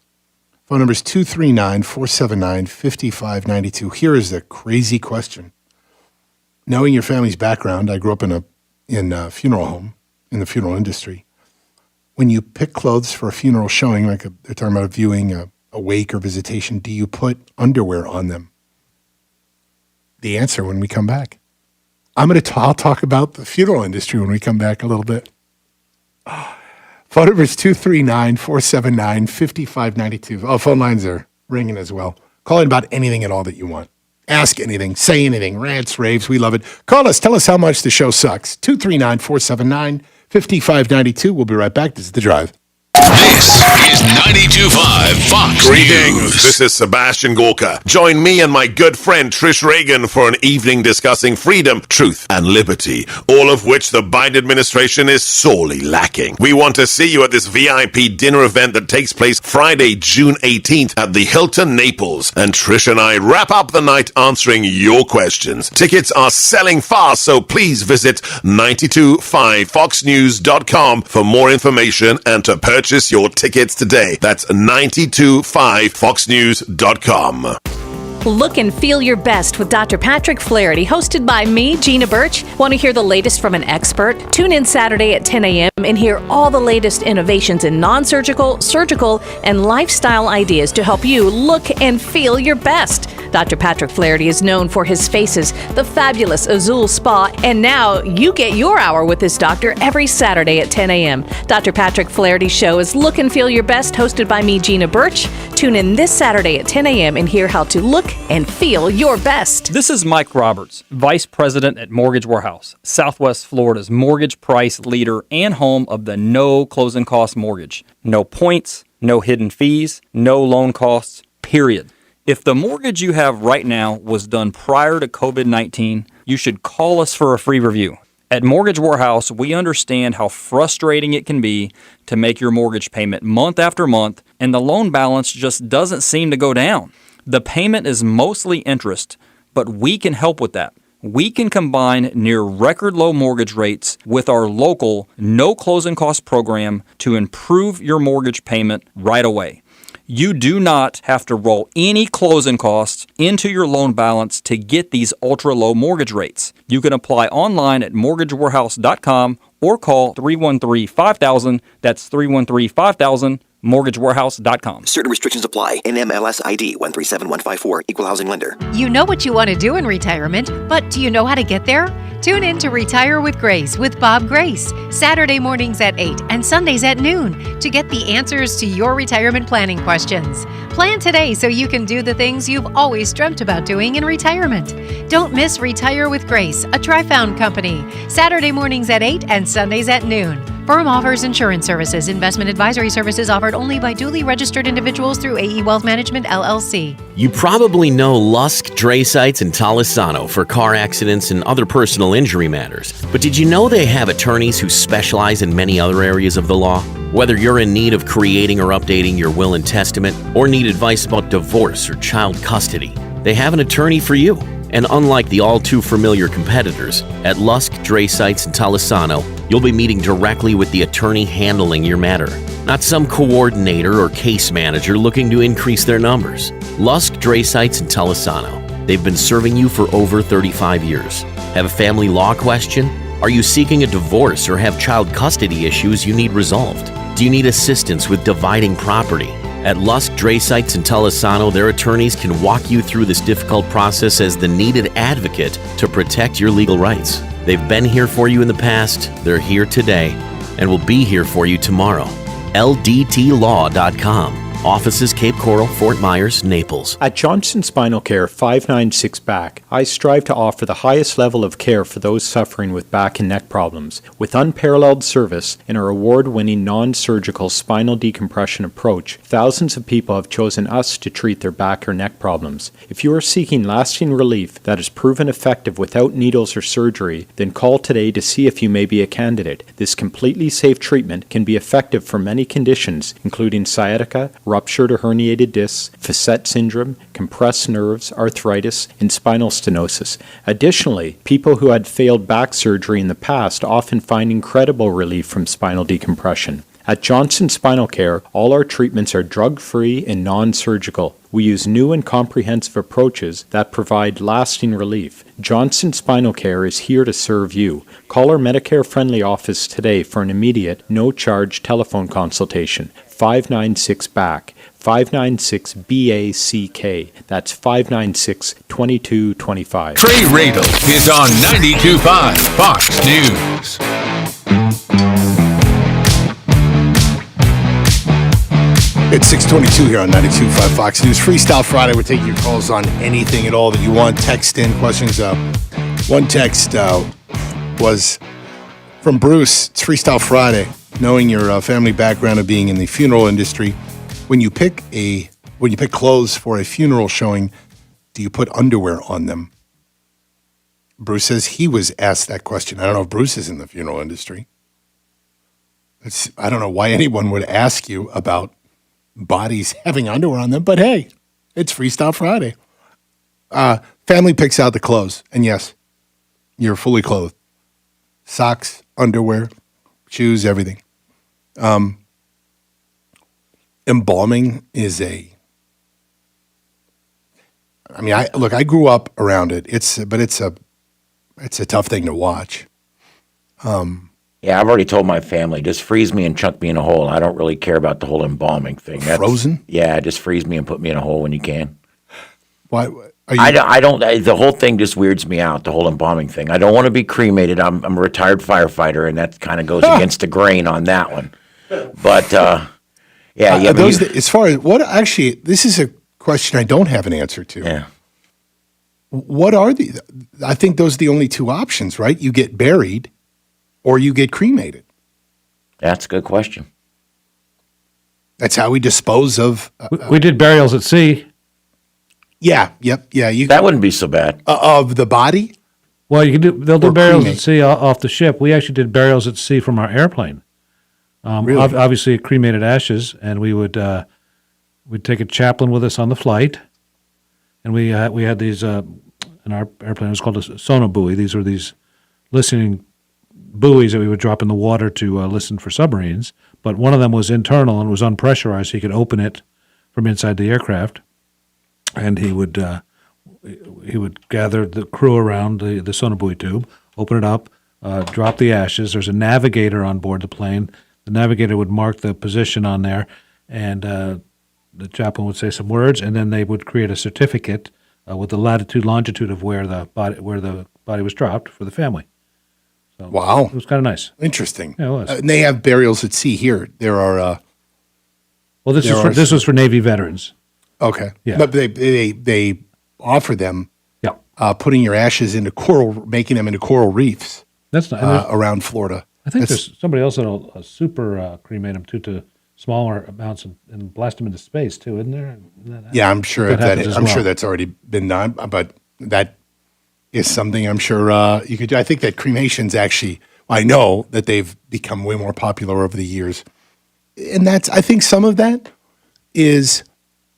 Phone number is 239-479-5592. Here is the crazy question. Knowing your family's background, I grew up in a funeral home, in the funeral industry. When you pick clothes for a funeral showing, like they're talking about a viewing, a wake or visitation, do you put underwear on them? The answer when we come back. I'll talk about the funeral industry when we come back a little bit. Phone number is 239-479-5592. Oh, phone lines are ringing as well. Call in about anything at all that you want. Ask anything, say anything, rants, raves, we love it. Call us, tell us how much the show sucks. 239-479-5592. We'll be right back. This is The Drive. This is 92.5 Fox Greetings, News. this is Sebastian Gorka. Join me and my good friend Trish Reagan for an evening discussing freedom, truth, and liberty, all of which the Biden administration is sorely lacking. We want to see you at this VIP dinner event that takes place Friday, June 18th at the Hilton Naples, and Trish and I wrap up the night answering your questions. Tickets are selling fast, so please visit 925foxnews.com for more information and to purchase your tickets today. That's 925foxnews.com. Look and feel your best with Dr. Patrick Flaherty, hosted by me, Gina Birch. Want to hear the latest from an expert? Tune in Saturday at 10 a.m. and hear all the latest innovations in non-surgical, surgical, and lifestyle ideas to help you look and feel your best. Dr. Patrick Flaherty is known for his faces, the fabulous Azul Spa, and now you get your hour with this doctor every Saturday at 10 a.m. Dr. Patrick Flaherty's show is Look and Feel Your Best, hosted by me, Gina Birch. Tune in this Saturday at 10 a.m. and hear how to look and feel your best. This is Mike Roberts, Vice President at Mortgage Warehouse, Southwest Florida's mortgage price leader and home of the no closing cost mortgage. No points, no hidden fees, no loan costs, period. If the mortgage you have right now was done prior to COVID-19, you should call us for a free review. At Mortgage Warehouse, we understand how frustrating it can be to make your mortgage payment month after month, and the loan balance just doesn't seem to go down. The payment is mostly interest, but we can help with that. We can combine near record low mortgage rates with our local no closing cost program to improve your mortgage payment right away. You do not have to roll any closing costs into your loan balance to get these ultra low mortgage rates. You can apply online at mortgagewarehouse.com or call 313-5000. That's 313-5000. MortgageWarehouse.com. Certain restrictions apply. NMLS ID 137154. Equal housing lender. You know what you want to do in retirement, but do you know how to get there? Tune in to Retire with Grace with Bob Grace, Saturday mornings at 8 and Sundays at noon to get the answers to your retirement planning questions. Plan today so you can do the things you've always dreamt about doing in retirement. Don't miss Retire with Grace, a Tri-Found company, Saturday mornings at 8 and Sundays at noon. Firm offers insurance services. Investment advisory services offered only by duly registered individuals through AE Wealth Management, LLC. You probably know Lusk, Dray Sites, and Talisano for car accidents and other personal injury matters. But did you know they have attorneys who specialize in many other areas of the law? Whether you're in need of creating or updating your will and testament, or need advice about divorce or child custody, they have an attorney for you. And unlike the all-too-familiar competitors, at Lusk, Dray Sites, and Talisano, you'll be meeting directly with the attorney handling your matter, not some coordinator or case manager looking to increase their numbers. Lusk, Dray Sites, and Talisano. They've been serving you for over 35 years. Have a family law question? Are you seeking a divorce or have child custody issues you need resolved? Do you need assistance with dividing property? At Lusk Dre Sites in Tulisano, their attorneys can walk you through this difficult process as the needed advocate to protect your legal rights. They've been here for you in the past, they're here today, and will be here for you tomorrow. LDTlaw.com. Offices Cape Coral, Fort Myers, Naples. At Johnson Spinal Care 596 Back, I strive to offer the highest level of care for those suffering with back and neck problems. With unparalleled service and our award-winning non-surgical spinal decompression approach, thousands of people have chosen us to treat their back or neck problems. If you are seeking lasting relief that is proven effective without needles or surgery, then call today to see if you may be a candidate. This completely safe treatment can be effective for many conditions, including sciatica, ruptured or herniated discs, facet syndrome, compressed nerves, arthritis, and spinal stenosis. Additionally, people who had failed back surgery in the past often find incredible relief from spinal decompression. At Johnson Spinal Care, all our treatments are drug-free and non-surgical. We use new and comprehensive approaches that provide lasting relief. Johnson Spinal Care is here to serve you. Call our Medicare-friendly office today for an immediate, no-charge telephone consultation. 596-BACK. 596-BACK. That's 596-2225. Trey Radel is on 92.5 Fox News. It's 6:22 here on 92.5 Fox News. Freestyle Friday. We're taking your calls on anything at all that you want. Text in questions. One text was from Bruce. It's Freestyle Friday. Knowing your family background of being in the funeral industry, when you pick clothes for a funeral showing, do you put underwear on them? Bruce says he was asked that question. I don't know if Bruce is in the funeral industry. I don't know why anyone would ask you about bodies having underwear on them, but hey, it's Freestyle Friday. Family picks out the clothes, and yes, you're fully clothed. Socks, underwear, shoes, everything. Embalming is I grew up around it. It's a tough thing to watch. Yeah, I've already told my family, just freeze me and chunk me in a hole. I don't really care about the whole embalming thing. Frozen? Yeah, just freeze me and put me in a hole when you can. Why? I don't. The whole thing just weirds me out. The whole embalming thing. I don't want to be cremated. I'm a retired firefighter, and that kind of goes against the grain on that one. But yeah. As far as what actually, this is a question I don't have an answer to. Yeah. What are the? I think those are the only two options, right? You get buried, or you get cremated. That's a good question. That's how we dispose of. We did burials at sea. Yeah. Yep. Yeah. That wouldn't be so bad. Of the body. Well, they'll do burials cremate. at sea off the ship. We actually did burials at sea from our airplane. Really? Obviously, cremated ashes, and we'd take a chaplain with us on the flight, and we had these in our airplane. It was called a sonobuoy. These were these listening buoys that we would drop in the water to listen for submarines. But one of them was internal and was unpressurized, so you could open it from inside the aircraft, and he would gather the crew around the sonobuoy tube, open it up, drop the ashes. There's a navigator on board the plane. The navigator would mark the position on there, and the chaplain would say some words, and then they would create a certificate with the latitude, longitude of where the body was dropped for the family. So Wow. it was kind of nice. Interesting. Yeah, it was. And they have burials at sea here. There are. Well, this was for Navy veterans. Okay. Yeah. But they offer them. Yeah. Putting your ashes into making them into coral reefs. That's not around Florida. I think there's somebody else that'll super cremate them too, to smaller amounts and blast them into space too, isn't there? Yeah, I'm sure I'm sure that's already been done, but that is something I'm sure you could do. I think that cremations actually, I know that they've become way more popular over the years, and I think some of that is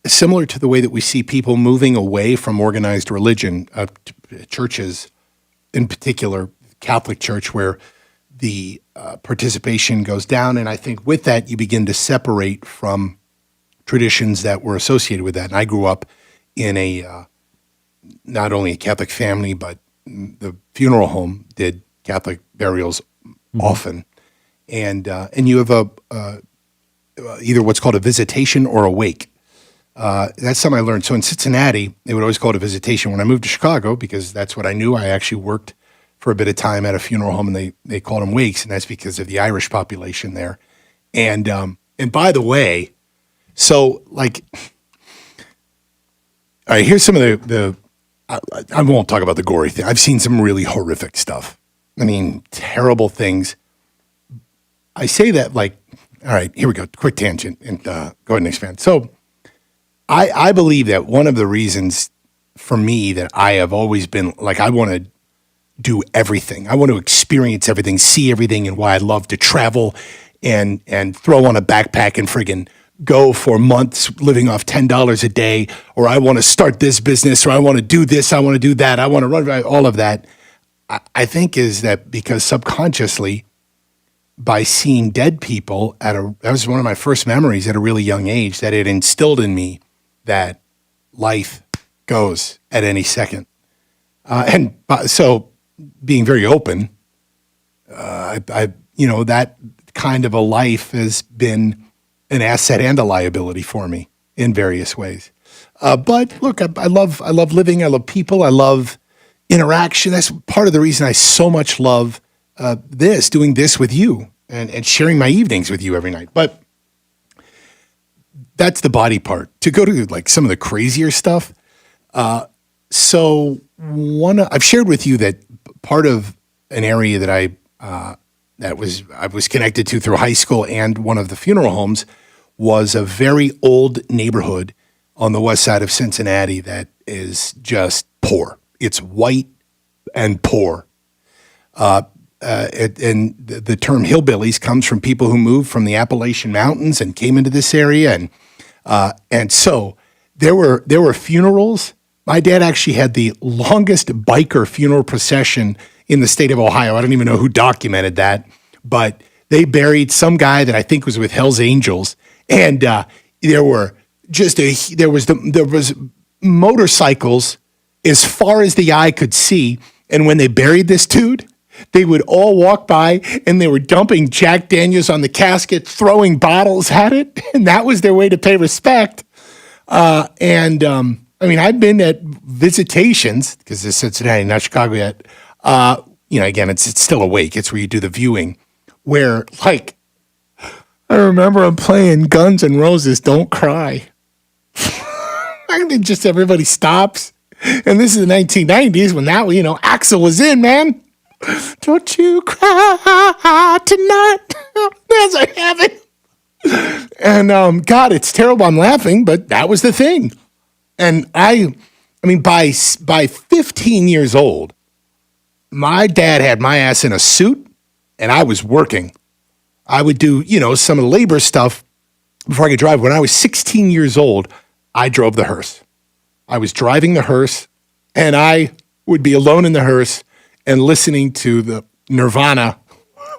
similar to the way that we see people moving away from organized religion, churches, in particular Catholic Church, where the participation goes down. And I think with that, you begin to separate from traditions that were associated with that. And I grew up in not only a Catholic family, but the funeral home did Catholic burials often, and you have either what's called a visitation or a wake. That's something I learned. So in Cincinnati, they would always call it a visitation. When I moved to Chicago, because that's what I knew, I actually worked for a bit of time at a funeral home, and they called them wakes, and that's because of the Irish population there. And by the way, so like, all right, here's some of the I won't talk about the gory thing. I've seen some really horrific stuff. I mean, terrible things. I say that like, all right, here we go. Quick tangent, and go ahead and expand. So I believe that one of the reasons for me that I have always been like, I want to do everything. I want to experience everything, see everything, and why I love to travel and throw on a backpack and friggin' go for months living off $10 a day, or I want to start this business, or I want to do this, I want to do that, I want to run, all of that. I think is that because subconsciously, by seeing dead people that was one of my first memories at a really young age, that it instilled in me that life goes at any second. So being very open, that kind of a life has been an asset and a liability for me in various ways. But look, I love living. I love people. I love interaction. That's part of the reason I so much love doing this with you and sharing my evenings with you every night. But that's the body part. To go to like some of the crazier stuff. So I've shared with you that part of an area that I was connected to through high school and one of the funeral homes was a very old neighborhood on the west side of Cincinnati that is just poor. It's white and poor. And the term hillbillies comes from people who moved from the Appalachian Mountains and came into this area. And so there were funerals. My dad actually had the longest biker funeral procession in the state of Ohio. I don't even know who documented that, but they buried some guy that I think was with Hell's Angels, and there was motorcycles as far as the eye could see. And when they buried this dude, they would all walk by and they were dumping Jack Daniels on the casket, throwing bottles at it, and that was their way to pay respect. I mean, I've been at visitations because it's Cincinnati, not Chicago yet. Again, it's still a wake. It's where you do the viewing. Where, like, I remember I'm playing Guns N' Roses, Don't Cry. I mean, just everybody stops. And this is the 1990s when that, Axl was in, man. Don't you cry tonight. There's a heaven. And, God, it's terrible. I'm laughing, but that was the thing. And I mean, by 15 years old, my dad had my ass in a suit and I was working. I would do, some of the labor stuff before I could drive. When I was 16 years old, I drove the hearse. I was driving the hearse and I would be alone in the hearse and listening to the Nirvana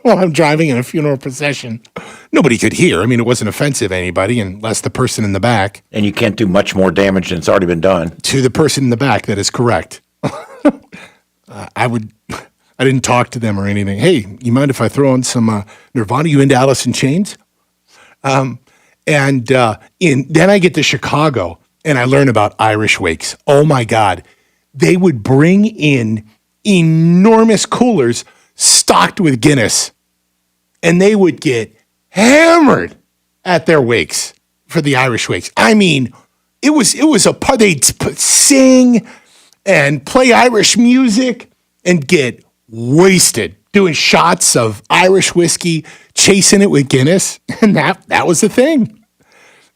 while I'm driving in a funeral procession. Nobody could hear. I mean, it wasn't offensive to anybody unless the person in the back. And you can't do much more damage than it's already been done. To the person in the back, that is correct. I didn't talk to them or anything. Hey, you mind if I throw on some Nirvana? You into Alice in Chains? Then I get to Chicago and I learn about Irish wakes. Oh my God. They would bring in enormous coolers stocked with Guinness, and they would get hammered at their wakes for the Irish wakes. I mean, it was a part. They'd sing and play Irish music and get wasted doing shots of Irish whiskey, chasing it with Guinness, and that was the thing.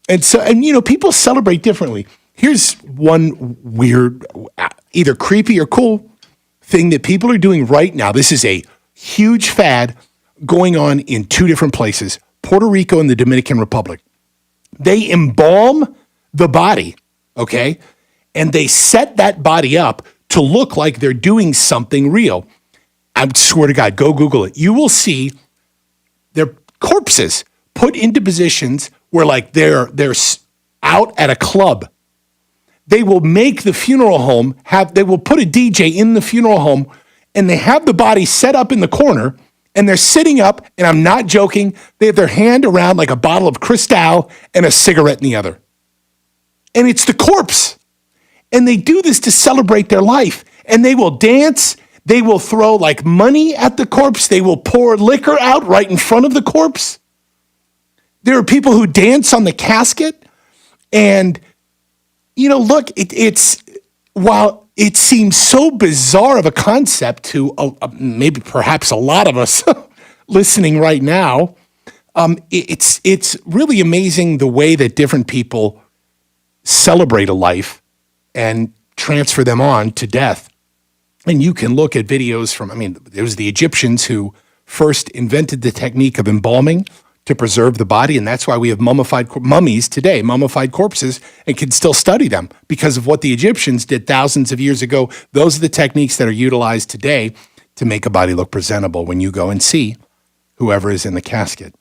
And so, people celebrate differently. Here's one weird, either creepy or cool thing that people are doing right now. This is a huge fad going on in two different places, Puerto Rico and the Dominican Republic. They embalm the body, okay? And they set that body up to look like they're doing something real. I swear to God, go Google it. You will see their corpses put into positions where like they're out at a club. They will make the funeral home they will put a DJ in the funeral home, and they have the body set up in the corner, and they're sitting up, and I'm not joking, they have their hand around like a bottle of Cristal and a cigarette in the other. And it's the corpse. And they do this to celebrate their life. And they will dance. They will throw like money at the corpse. They will pour liquor out right in front of the corpse. There are people who dance on the casket. And, look, it's while it seems so bizarre of a concept to maybe perhaps a lot of us listening right now, it's really amazing the way that different people celebrate a life and transfer them on to death. And you can look at videos it was the Egyptians who first invented the technique of embalming to preserve the body, and that's why we have mummified mummies today, mummified corpses, and can still study them because of what the Egyptians did thousands of years ago. Those are the techniques that are utilized today to make a body look presentable when you go and see whoever is in the casket.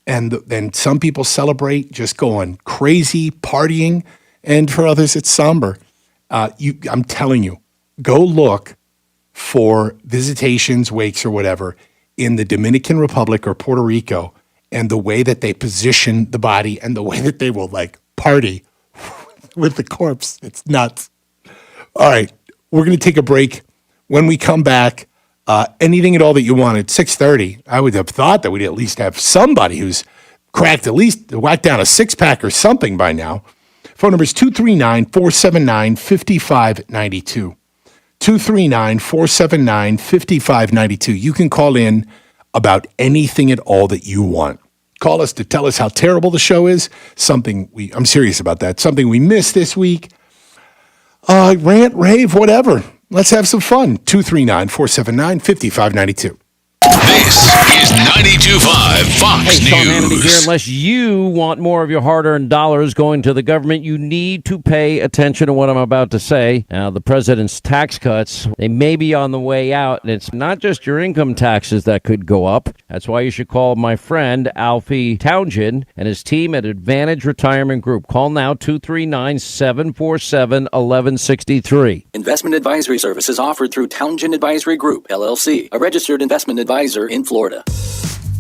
And then some people celebrate just going crazy, partying, and for others it's somber. I'm telling you, go look for visitations, wakes, or whatever in the Dominican Republic or Puerto Rico, and the way that they position the body and the way that they will like party with the corpse. It's nuts. All right, we're going to take a break. When we come back, anything at all that you want at 6:30, I would have thought that we'd at least have somebody who's whacked down a six-pack or something by now. Phone number is 239-479-5592. 239-479-5592. You can call in about anything at all that you want. Call us to tell us how terrible the show is. I'm serious about that. Something we missed this week. Rant, rave, whatever. Let's have some fun. 239-479-5592. This is 92.5 Fox Hey, Sean Hannity News. here. Unless you want more of your hard-earned dollars going to the government, you need to pay attention to what I'm about to say. Now, the president's tax cuts, they may be on the way out, and it's not just your income taxes that could go up. That's why you should call my friend Alfie Townsend and his team at Advantage Retirement Group. Call now, 239-747-1163. Investment advisory services offered through Townsend Advisory Group, LLC, a registered investment advisor in Florida.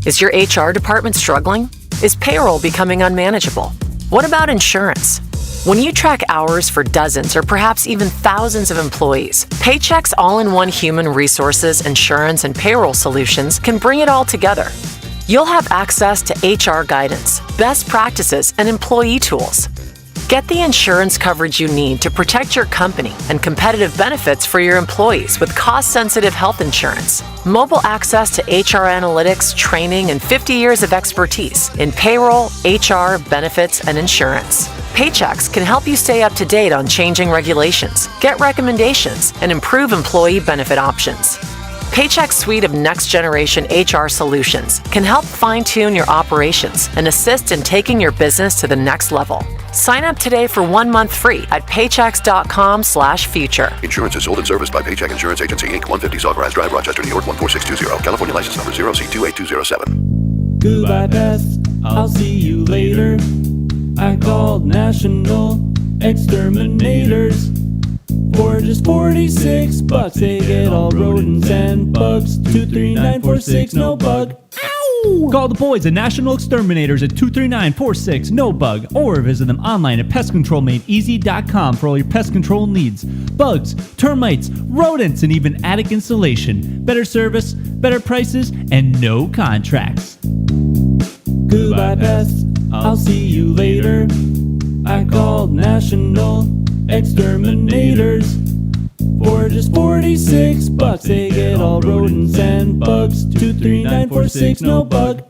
Is your HR department struggling? Is payroll becoming unmanageable? What about insurance? When you track hours for dozens or perhaps even thousands of employees, Paycheck's all-in-one human resources, insurance, and payroll solutions can bring it all together. You'll have access to HR guidance, best practices, and employee tools. Get the insurance coverage you need to protect your company and competitive benefits for your employees with cost-sensitive health insurance, mobile access to HR analytics, training, and 50 years of expertise in payroll, HR, benefits, and insurance. Paychecks can help you stay up to date on changing regulations, get recommendations, and improve employee benefit options. Paycheck's suite of next-generation HR solutions can help fine-tune your operations and assist in taking your business to the next level. Sign up today for 1 month free at paychecks.com/future. Insurance is sold and serviced by Paycheck Insurance Agency, Inc., 150 Sawgrass Drive, Rochester, New York, 14620. California license number 0C28207. Goodbye, Beth. I'll see you later. I called National Exterminators. For just $46, they get all rodents and bugs. 23946, no bug. Call the boys at National Exterminators at 23946 no bug, or visit them online at pestcontrolmadeeasy.com for all your pest control needs. Bugs, termites, rodents, and even attic insulation. Better service, better prices, and no contracts. Goodbye, Beth. I'll see you later. I called National Exterminators. For just $46, they get all rodents and bugs. 23946 no bug.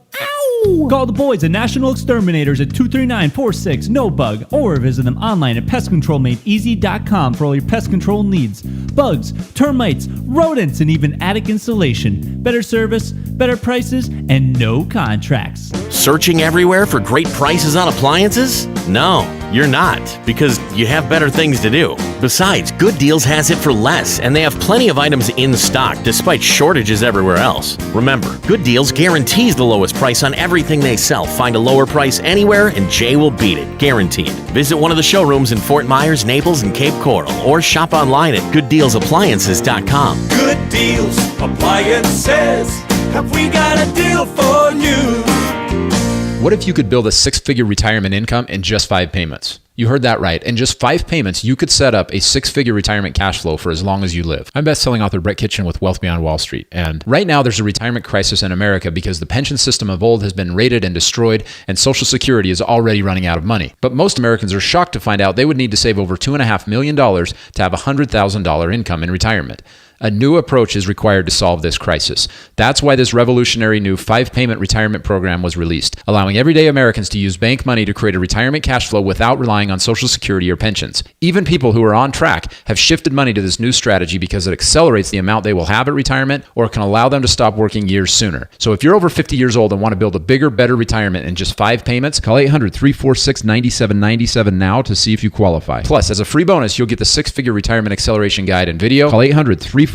Call the boys at National Exterminators at 23946 no bug, or visit them online at pestcontrolmadeeasy.com for all your pest control needs. Bugs, termites, rodents, and even attic insulation. Better service, better prices, and no contracts. Searching everywhere for great prices on appliances? No. You're not, because you have better things to do. Besides, Good Deals has it for less, and they have plenty of items in stock despite shortages everywhere else. Remember, Good Deals guarantees the lowest price on everything they sell. Find a lower price anywhere, and Jay will beat it. Guaranteed. Visit one of the showrooms in Fort Myers, Naples, and Cape Coral, or shop online at gooddealsappliances.com. Good Deals Appliances. Have we got a deal for you? What if you could build a six-figure retirement income in just 5 payments? You heard that right. In just 5 payments, you could set up a six-figure retirement cash flow for as long as you live. I'm best-selling author Brett Kitchen with Wealth Beyond Wall Street. And right now, there's a retirement crisis in America because the pension system of old has been raided and destroyed, and Social Security is already running out of money. But most Americans are shocked to find out they would need to save over $2.5 million to have a $100,000 income in retirement. A new approach is required to solve this crisis. That's why this revolutionary new 5-payment retirement program was released, allowing everyday Americans to use bank money to create a retirement cash flow without relying on Social Security or pensions. Even people who are on track have shifted money to this new strategy because it accelerates the amount they will have at retirement or can allow them to stop working years sooner. So if you're over 50 years old and want to build a bigger, better retirement in just 5 payments, call 800-346-9797 now to see if you qualify. Plus, as a free bonus, you'll get the 6-figure retirement acceleration guide and video. Call 800-346-9797.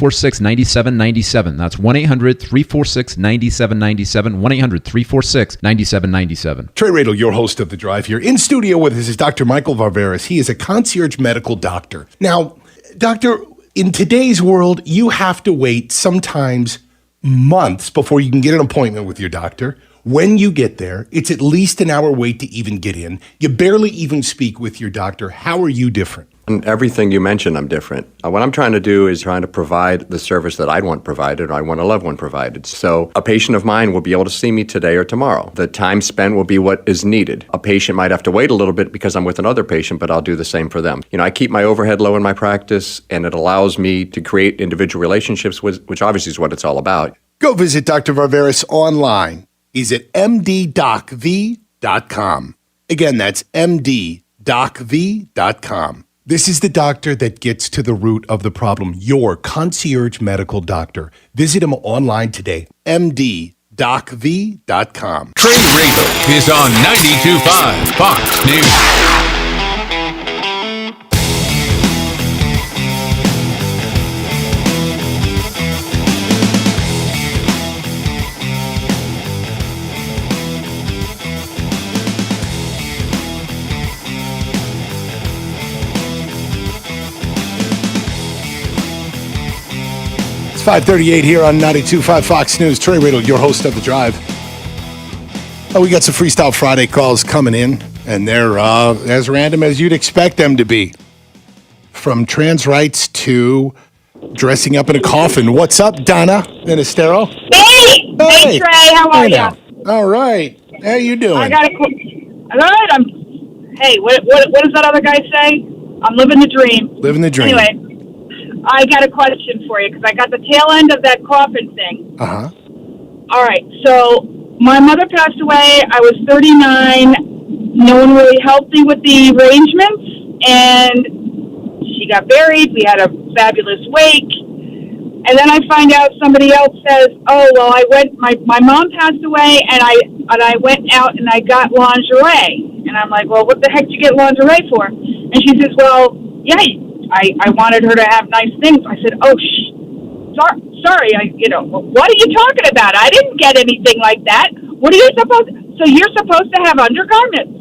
That's 1-800-346-9797. 1-800-346-9797. Trey Radel, your host of The Drive here. In studio with us is Dr. Michael Varvaris. He is a concierge medical doctor. Now, doctor, in today's world, you have to wait sometimes months before you can get an appointment with your doctor. When you get there, it's at least an hour wait to even get in. You barely even speak with your doctor. How are you different? And everything you mentioned, I'm different. What I'm trying to do is trying to provide the service that I'd want provided or I want a loved one provided. So a patient of mine will be able to see me today or tomorrow. The time spent will be what is needed. A patient might have to wait a little bit because I'm with another patient, but I'll do the same for them. You know, I keep my overhead low in my practice, and it allows me to create individual relationships, which obviously is what it's all about. Go visit Dr. Varvaris online. He's at mddocv.com. Again, that's mddocv.com. This is the doctor that gets to the root of the problem, your concierge medical doctor. Visit him online today, mddocv.com. Trey Radel is on 92.5 Fox News. It's 5:38 here on 92.5 Fox News. Trey Radel, your host of The Drive. Oh, we got some Freestyle Friday calls coming in, and they're as random as you'd expect them to be. From trans rights to dressing up in a coffin. What's up, Donna in Estero? Hey, Trey, how are you? All right. How you doing? I got a good. Hey, what does that other guy say? I'm living the dream. Living the dream. Anyway, I got a question for you because I got the tail end of that coffin thing. Uh-huh. All right, so my mother passed away. I was 39. No one really helped me with the arrangements, and she got buried. We had a fabulous wake. And then I find out somebody else says, "Oh, well, my mom passed away, and I went out and I got lingerie." And I'm like, "Well, what the heck did you get lingerie for?" And she says, "Well, yeah, I wanted her to have nice things." I said, "Oh, sorry, what are you talking about? I didn't get anything like that. What are you supposed? So you're supposed to have undergarments?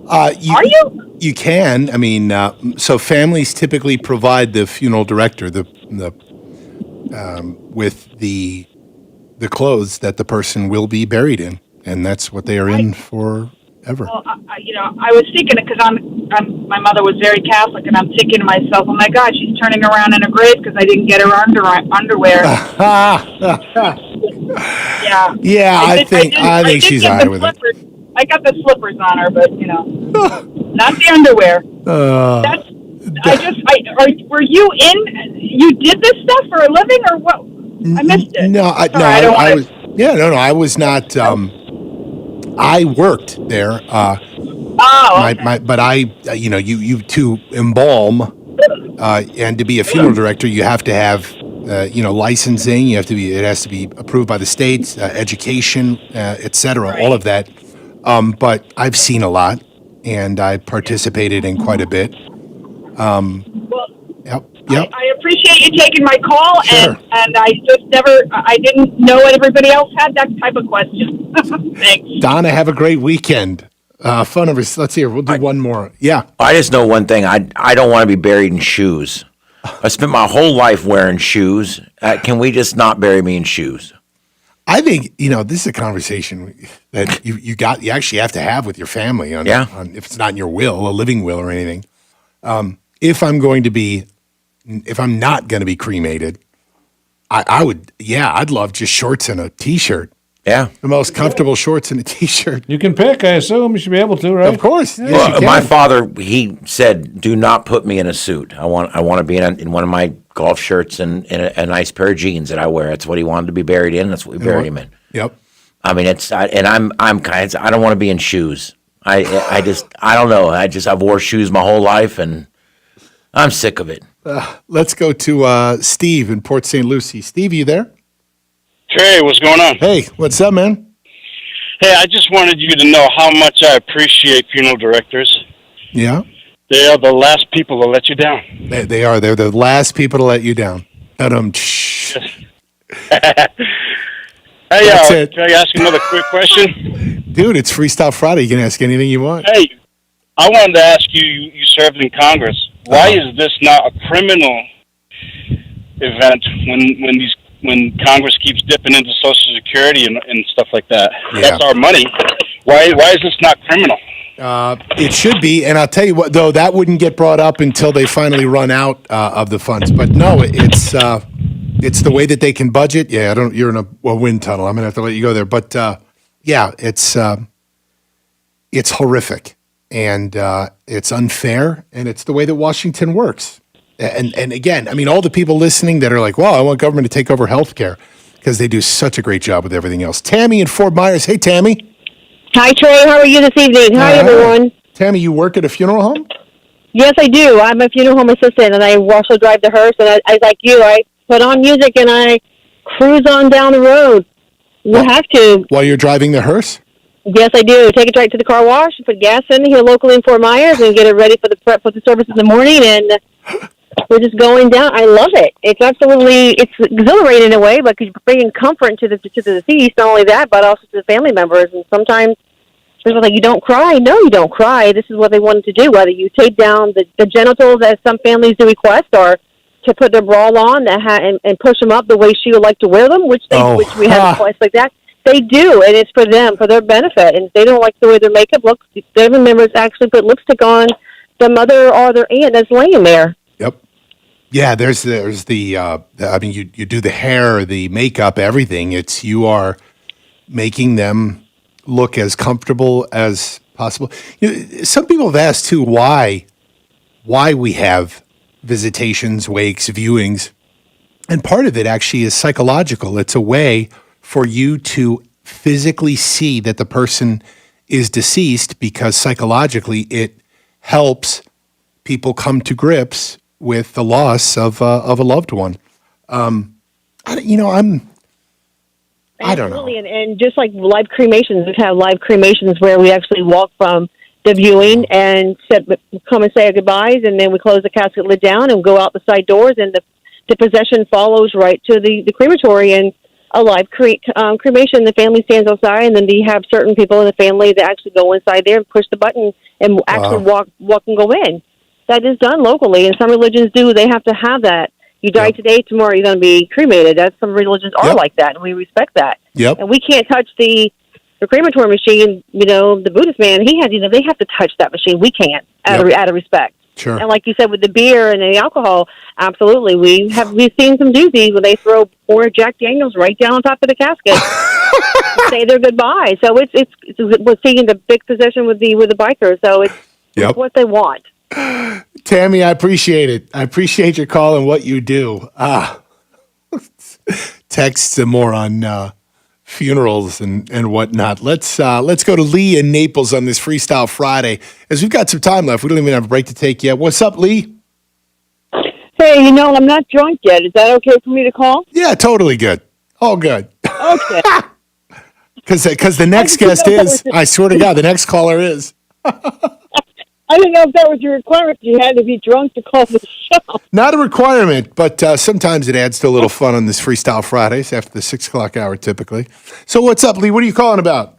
Are you? You can. I mean, so families typically provide the funeral director with the clothes that the person will be buried in, and that's what they are in forever. Well, I was thinking it because my mother was very Catholic, and I'm thinking to myself, oh my God, she's turning around in her grave because I didn't get her underwear. Yeah. Yeah, I think she's all right with it. I got the slippers on her, but not the underwear. Were you in? You did this stuff for a living, or what? I missed it. I was not. I worked there. But you to embalm and to be a funeral director, you have to have licensing. It has to be approved by the state, education, etc. All of that. But I've seen a lot, and I participated in quite a bit. Yep. I appreciate you taking my call, Sure. and I didn't know everybody else had that type of question. Thanks. Donna, have a great weekend. Phone numbers. Let's see here. We'll do one more. Yeah. I just know one thing. I don't want to be buried in shoes. I spent my whole life wearing shoes. Can we just not bury me in shoes? I think, this is a conversation that you actually have to have with your family on if it's not in your will, a living will or anything. If I'm not going to be cremated, I'd love just shorts and a t-shirt. Yeah. The most comfortable shorts and a t-shirt. You can pick, I assume. You should be able to, right? Of course. Yeah. Yes, you can. My father, he said, do not put me in a suit. I want to be in one of my golf shirts and a nice pair of jeans that I wear. That's what he wanted to be buried in. That's what we buried him in. Yep. I mean, I'm kind of, I don't want to be in shoes. I don't know. I've wore shoes my whole life and I'm sick of it. Let's go to Steve in Port St. Lucie. Steve, you there? Trey, what's going on? Hey, what's up, man? Hey, I just wanted you to know how much I appreciate funeral directors. Yeah? They are the last people to let you down. They are. They're the last people to let you down. Hey, That's it. can I ask another quick question? Dude, it's Freestyle Friday. You can ask anything you want. Hey, I wanted to ask you, you served in Congress. Why is this not a criminal event when Congress keeps dipping into Social Security and stuff like that? Yeah. That's our money. Why is this not criminal? It should be, and I'll tell you what, though, that wouldn't get brought up until they finally run out of the funds. But no, it's the way that they can budget. Yeah, you're in a wind tunnel. I'm gonna have to let you go there. But yeah, it's horrific, and it's unfair, and it's the way that Washington works. And again, I mean, all the people listening that are like, "Well, I want government to take over healthcare," because they do such a great job with everything else. Tammy in Fort Myers. Hey, Tammy. Hi, Trey. How are you this evening? Hi, everyone. Tammy, you work at a funeral home? Yes, I do. I'm a funeral home assistant, and I also drive the hearse. And I like you, I put on music and I cruise on down the road. You have to. While you're driving the hearse? Yes, I do. Take it right to the car wash, put gas in here locally in Fort Myers, and get it ready for the prep for the service in the morning. And we're just going down. I love it. It's exhilarating in a way, but you're bringing comfort to the deceased. Not only that, but also to the family members. And sometimes people are like, "You don't cry." No, you don't cry. This is what they wanted to do. Whether you tape down the genitals, as some families do request, or to put their bra on and push them up the way she would like to wear them, which we have requests like that. They do, and it's for them, for their benefit. And if they don't like the way their makeup looks, family members actually put lipstick on the mother or their aunt that's laying there. Yep. Yeah, there's the I mean, you do the hair, the makeup, everything. You are making them look as comfortable as possible. Some people have asked too why we have visitations, wakes, viewings, and part of it actually is psychological. It's a way for you to physically see that the person is deceased, because psychologically it helps people come to grips with the loss of a loved one. I don't know. And just like live cremations, we've had live cremations where we actually walk from the viewing and come and say our goodbyes, and then we close the casket lid down and go out the side doors, and the procession follows right to the crematory. And a live cremation, the family stands outside, and then you have certain people in the family that actually go inside there and push the button and actually walk and go in. That is done locally, and some religions do. They have to have that. You die today, tomorrow you're going to be cremated. Some religions are like that, and we respect that. Yep. And we can't touch the crematory machine. The Buddhist man, they have to touch that machine. We can't, out of respect. Sure. And like you said, with the beer and the alcohol, absolutely, we've seen some doozies where they throw 4 Jack Daniels right down on top of the casket to say their goodbye. So we're seeing the big possession with the bikers. So it's what they want. Tammy, I appreciate it. I appreciate your call and what you do. Texts and more on funerals and whatnot. Let's go to Lee in Naples on this Freestyle Friday, as we've got some time left. We don't even have a break to take yet. What's up, Lee? Hey, I'm not drunk yet. Is that okay for me to call? Yeah, totally good. All good. Okay. Because the next guest is, I swear to God, the next caller is. know if that was your requirement. You had to be drunk to call the show. Not a requirement, but sometimes it adds to a little fun on this Freestyle Fridays after the 6 o'clock hour, typically. So what's up, Lee? What are you calling about?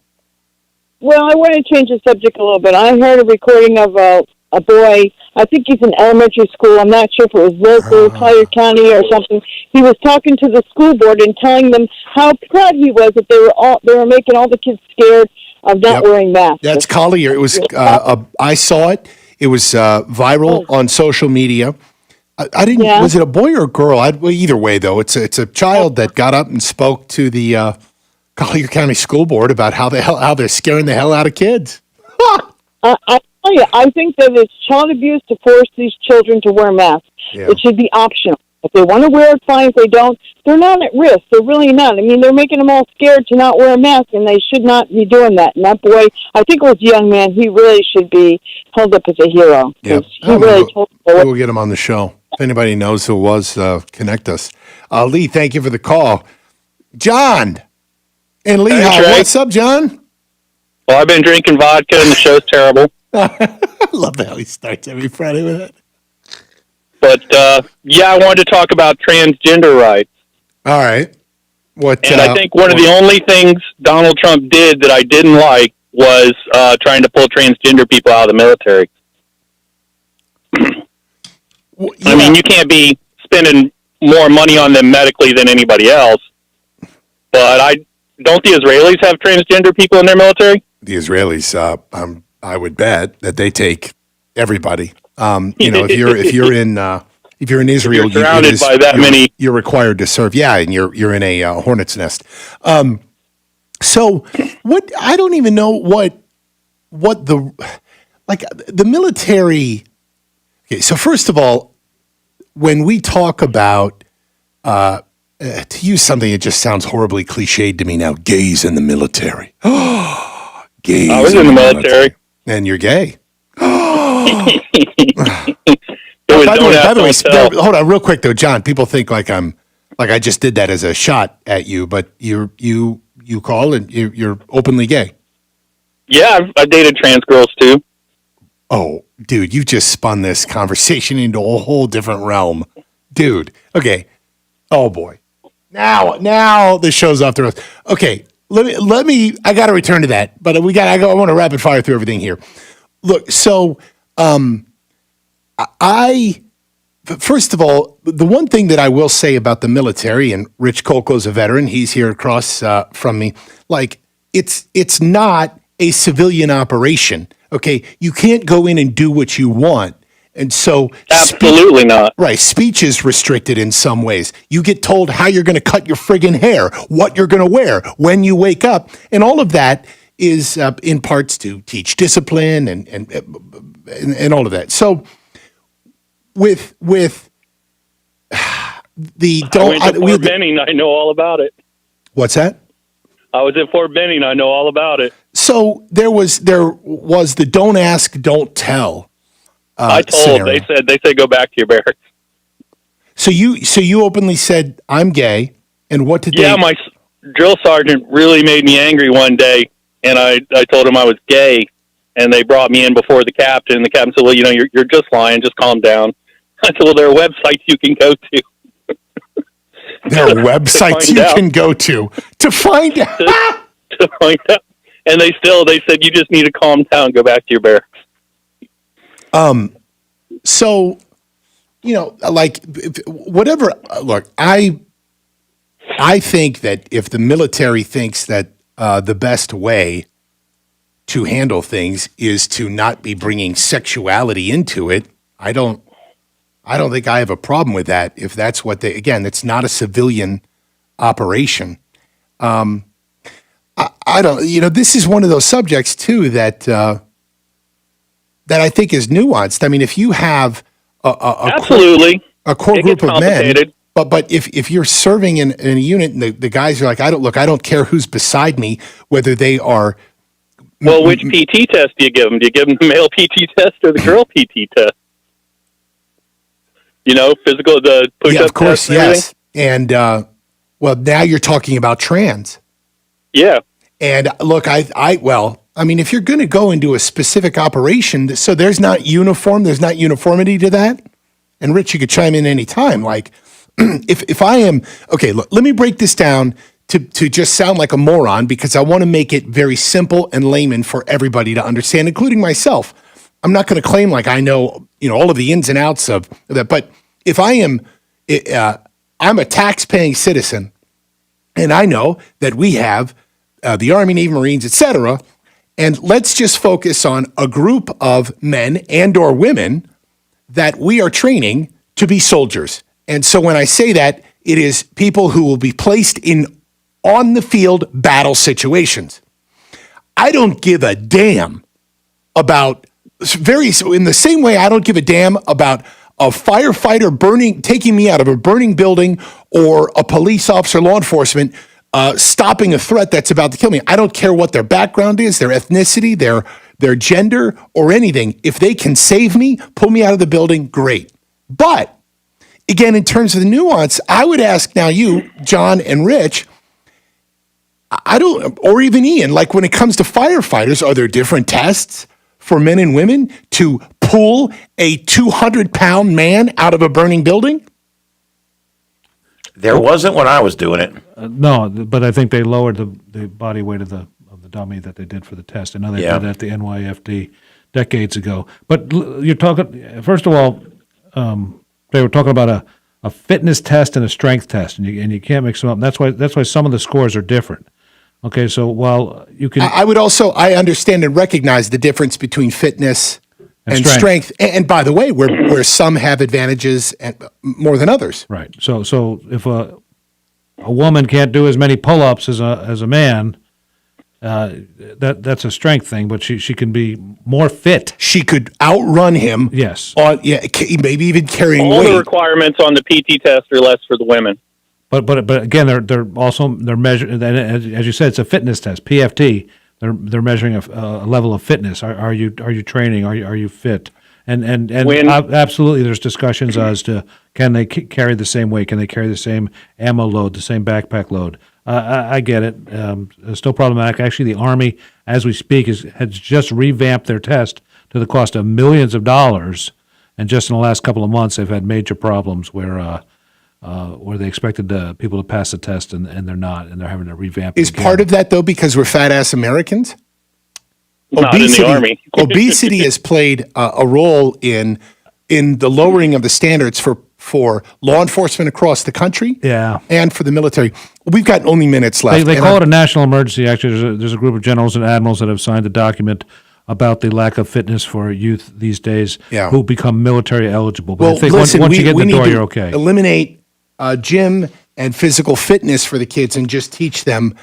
Well, I want to change the subject a little bit. I heard a recording of a boy. I think he's in elementary school. I'm not sure if it was local, Collier County, or something. He was talking to the school board and telling them how proud he was that they were making all the kids scared of not wearing masks. That's Collier. It was. I saw it. It was viral on social media. I didn't. Yeah. Was it a boy or a girl? Well, either way, though, it's a child that got up and spoke to the Collier County School Board about how they're scaring the hell out of kids. I tell you, I think that it's child abuse to force these children to wear masks. Yeah. It should be optional. If they want to wear it, fine. If they don't, they're not at risk. They're really not. I mean, they're making them all scared to not wear a mask, and they should not be doing that. And that boy, I think it was a young man, he really should be held up as a hero. Yep. He really told We'll get him on the show. If anybody knows who it was, connect us. Lee, thank you for the call. John and Lee, what's up, John? Well, I've been drinking vodka, and the show's terrible. I love how he starts every Friday with it. But, I wanted to talk about transgender rights. All right. And I think one of the only things Donald Trump did that I didn't like was trying to pull transgender people out of the military. I mean, you can't be spending more money on them medically than anybody else. But don't the Israelis have transgender people in their military? The Israelis, I would bet that they take everybody. If you're in Israel, you're surrounded by that many. You're required to serve. Yeah, and you're in a hornet's nest. So what? I don't even know what the military. Okay, so first of all, when we talk about to use something that just sounds horribly cliched to me now, gays in the military. Gays. I was in the military, and you're gay. By the way, hold on real quick though, John. People think like I just did that as a shot at you, but you call and you're openly gay. Yeah, I've dated trans girls too. Oh, dude, you just spun this conversation into a whole different realm, dude. Okay. Oh boy. Now the show's off the rails. Okay, let me. I got to return to that, but I want to rapid fire through everything here. Look, so first of all, the one thing that I will say about the military, and Rich Kolko's a veteran, he's here across from me, like it's not a civilian operation, okay? You can't go in and do what you want. And so absolutely not. Right, speech is restricted in some ways. You get told how you're going to cut your friggin' hair, what you're going to wear, when you wake up, and all of that is in parts to teach discipline and all of that. So with the I went to Fort Benning, I know all about it. What's that? I was at Fort Benning, I know all about it. So there was the don't ask, don't tell. I told scenario. They said go back to your barracks. So you openly said I'm gay, and what did they? Yeah, my drill sergeant really made me angry one day, and I told him I was gay, and they brought me in before the captain. And the captain said, "Well, you're just lying. Just calm down." I said, "Well, there are websites you can go to." There are websites you can go to find out. To find out, and they said you just need to calm down, go back to your barracks. So, like whatever, look, I think that if the military thinks that the best way to handle things is to not be bringing sexuality into it, I don't think I have a problem with that. If that's what it's not a civilian operation. I don't, this is one of those subjects too that I think is nuanced. I mean, if you have absolutely a core group of men, but if you're serving in a unit and the guys are like, I don't care who's beside me, whether they are. Well, which PT test do you give them? Do you give them the male PT test or the girl PT test? Physical, the push-up yeah, of course, test and yes. And now you're talking about trans. Yeah. And look, I mean, if you're going to go into a specific operation, so there's not uniformity to that. And Rich, you could chime in any time. Like, if I am, okay, look, let me break this down to just sound like a moron because I want to make it very simple and layman for everybody to understand, including myself. I'm not going to claim like I know, all of the ins and outs of that. But if I am, I'm a tax-paying citizen, and I know that we have the Army, Navy, Marines, etc. And let's just focus on a group of men and or women that we are training to be soldiers. And so when I say that, it is people who will be placed in on-the-field battle situations. I don't give a damn about in the same way I don't give a damn about a firefighter taking me out of a burning building or a police officer, law enforcement, stopping a threat that's about to kill me. I don't care what their background is, their ethnicity, their gender, or anything. If they can save me, pull me out of the building, great. But again, in terms of the nuance, I would ask now you, John and Rich, or even Ian, like when it comes to firefighters, are there different tests for men and women to pull a 200-pound man out of a burning building? There wasn't when I was doing it. No, but I think they lowered the body weight of the dummy that they did for the test. I know they did at the NYFD decades ago. But you're talking, first of all, they were talking about a fitness test and a strength test, and you can't mix them up. And that's why some of the scores are different. Okay, so while you can, I understand and recognize the difference between fitness and strength. And by the way, where some have advantages more than others. Right. So if a woman can't do as many pull-ups as a man, that's a strength thing. But she can be more fit. She could outrun him. Yes. Maybe even carrying All weight. the requirements on the PT test are less for the women. But again, they're measuring. As you said, it's a fitness test. PFT. They're measuring a level of fitness. Are you training? Are you fit? And absolutely, there's discussions as to can they carry the same weight? Can they carry the same ammo load, the same backpack load? I get it. It's still problematic. Actually, the Army, as we speak, has just revamped their test to the cost of millions of dollars. And just in the last couple of months, they've had major problems where they expected people to pass the test and they're not, and they're having to revamp it. Is part of that, though, because we're fat-ass Americans? Not in the Army. Obesity has played a role in the lowering of the standards for law enforcement across the country and for the military. We've got only minutes left. They call it a national emergency. Actually, there's a group of generals and admirals that have signed a document about the lack of fitness for youth these days who become military eligible. But I think once you get in the door, you're okay. Eliminate gym and physical fitness for the kids and just teach them,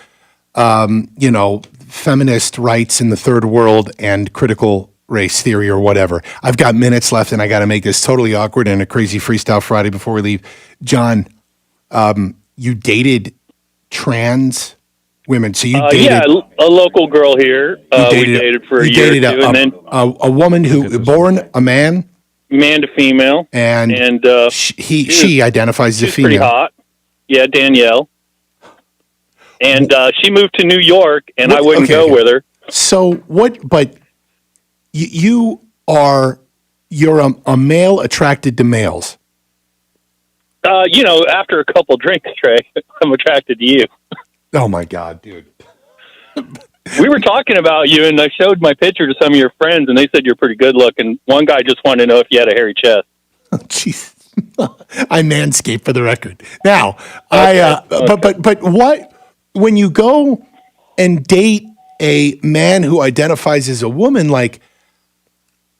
feminist rights in the third world and critical race theory or whatever. I've got minutes left and I got to make this totally awkward and a crazy freestyle Friday before we leave. John, you dated trans women. So you dated a local girl here. We dated for a year or two, and then a woman who born a man to female, and she identifies as a female. Pretty hot. Yeah, Danielle. And she moved to New York, and I wouldn't go with her. So what? But you're a male attracted to males. After a couple drinks, Trey, I'm attracted to you. Oh my God, dude. We were talking about you, and I showed my picture to some of your friends, and they said you're pretty good looking. One guy just wanted to know if you had a hairy chest. Oh, jeez. I manscape for the record. Now, but what, when you go and date a man who identifies as a woman, like...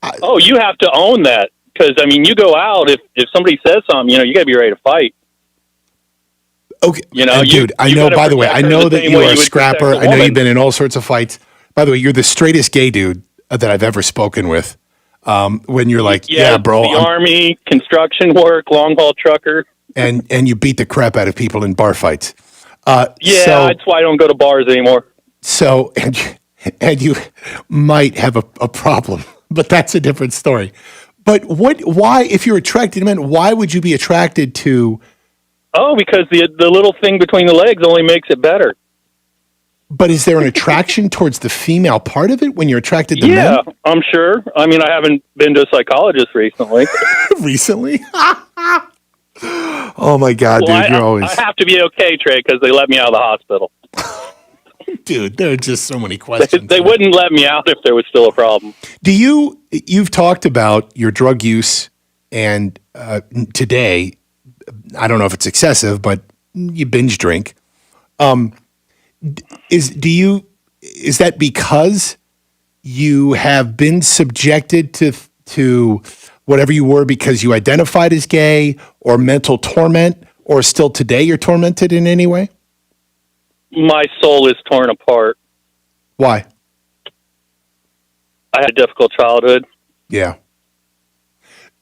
you have to own that. Because, you go out, if somebody says something, you got to be ready to fight. Okay, dude, I know, by the way, I know that you are a scrapper. I know you've been in all sorts of fights. By the way, you're the straightest gay dude that I've ever spoken with. When you're like, bro. The Army, construction work, long-haul trucker. And you beat the crap out of people in bar fights. That's why I don't go to bars anymore. So, and you might have a problem, but that's a different story. But why, if you're attracted to men, why would you be attracted to... Oh, because the little thing between the legs only makes it better. But is there an attraction towards the female part of it when you're attracted to men? Yeah, I'm sure. I mean, I haven't been to a psychologist recently. Recently? Oh my God, Well, dude, you're always... I have to be okay, Trey, because they let me out of the hospital. Dude, there are just so many questions. They wouldn't let me out if there was still a problem. You've talked about your drug use, and today, I don't know if it's excessive, but you binge drink. Is that because you have been subjected to whatever you were because you identified as gay, or mental torment, or still today you're tormented in any way? My soul is torn apart. Why? I had a difficult childhood. Yeah.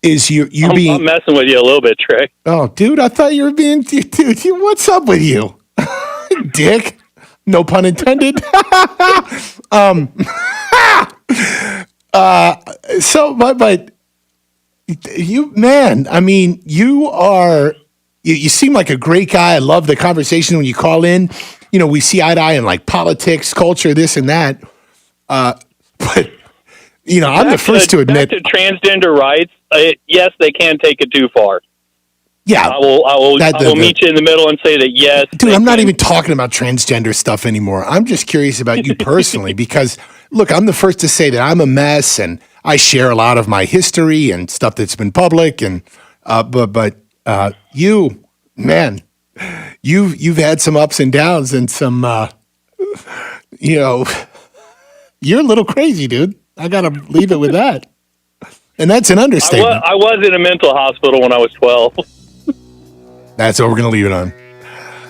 Is I'm messing with you a little bit, Trey. Oh, dude, I thought you were being... Dude, what's up with you? Dick. No pun intended. But you, man, I mean, you seem like a great guy. I love the conversation when you call in. You know, we see eye to eye in like politics, culture, this and that. But, you know, I'm the first to admit. Back to transgender rights, yes, they can take it too far. Yeah. I will meet you in the middle and say that, yes. Dude, I'm not even talking about transgender stuff anymore. I'm just curious about you personally because, look, I'm the first to say that I'm a mess and I share a lot of my history and stuff that's been public. And but you, man, you've had some ups and downs and some, you know, you're a little crazy, dude. I got to leave it with that. And that's an understatement. I was in a mental hospital when I was 12. That's what we're going to leave it on.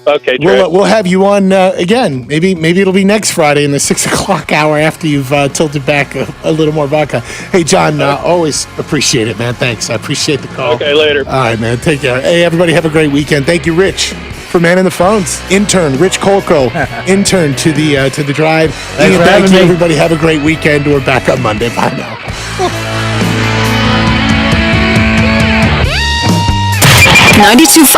Okay, Trey. We'll have you on again. Maybe it'll be next Friday in the 6 o'clock hour after you've tilted back a little more vodka. Hey, John, always appreciate it, man. Thanks. I appreciate the call. Okay, later. All right, man. Take care. Hey, everybody, have a great weekend. Thank you, Rich, for manning the phones. Intern, Rich Kolko, intern to the drive. Thank you, everybody. Have a great weekend. We're back on Monday. Bye now. 92.5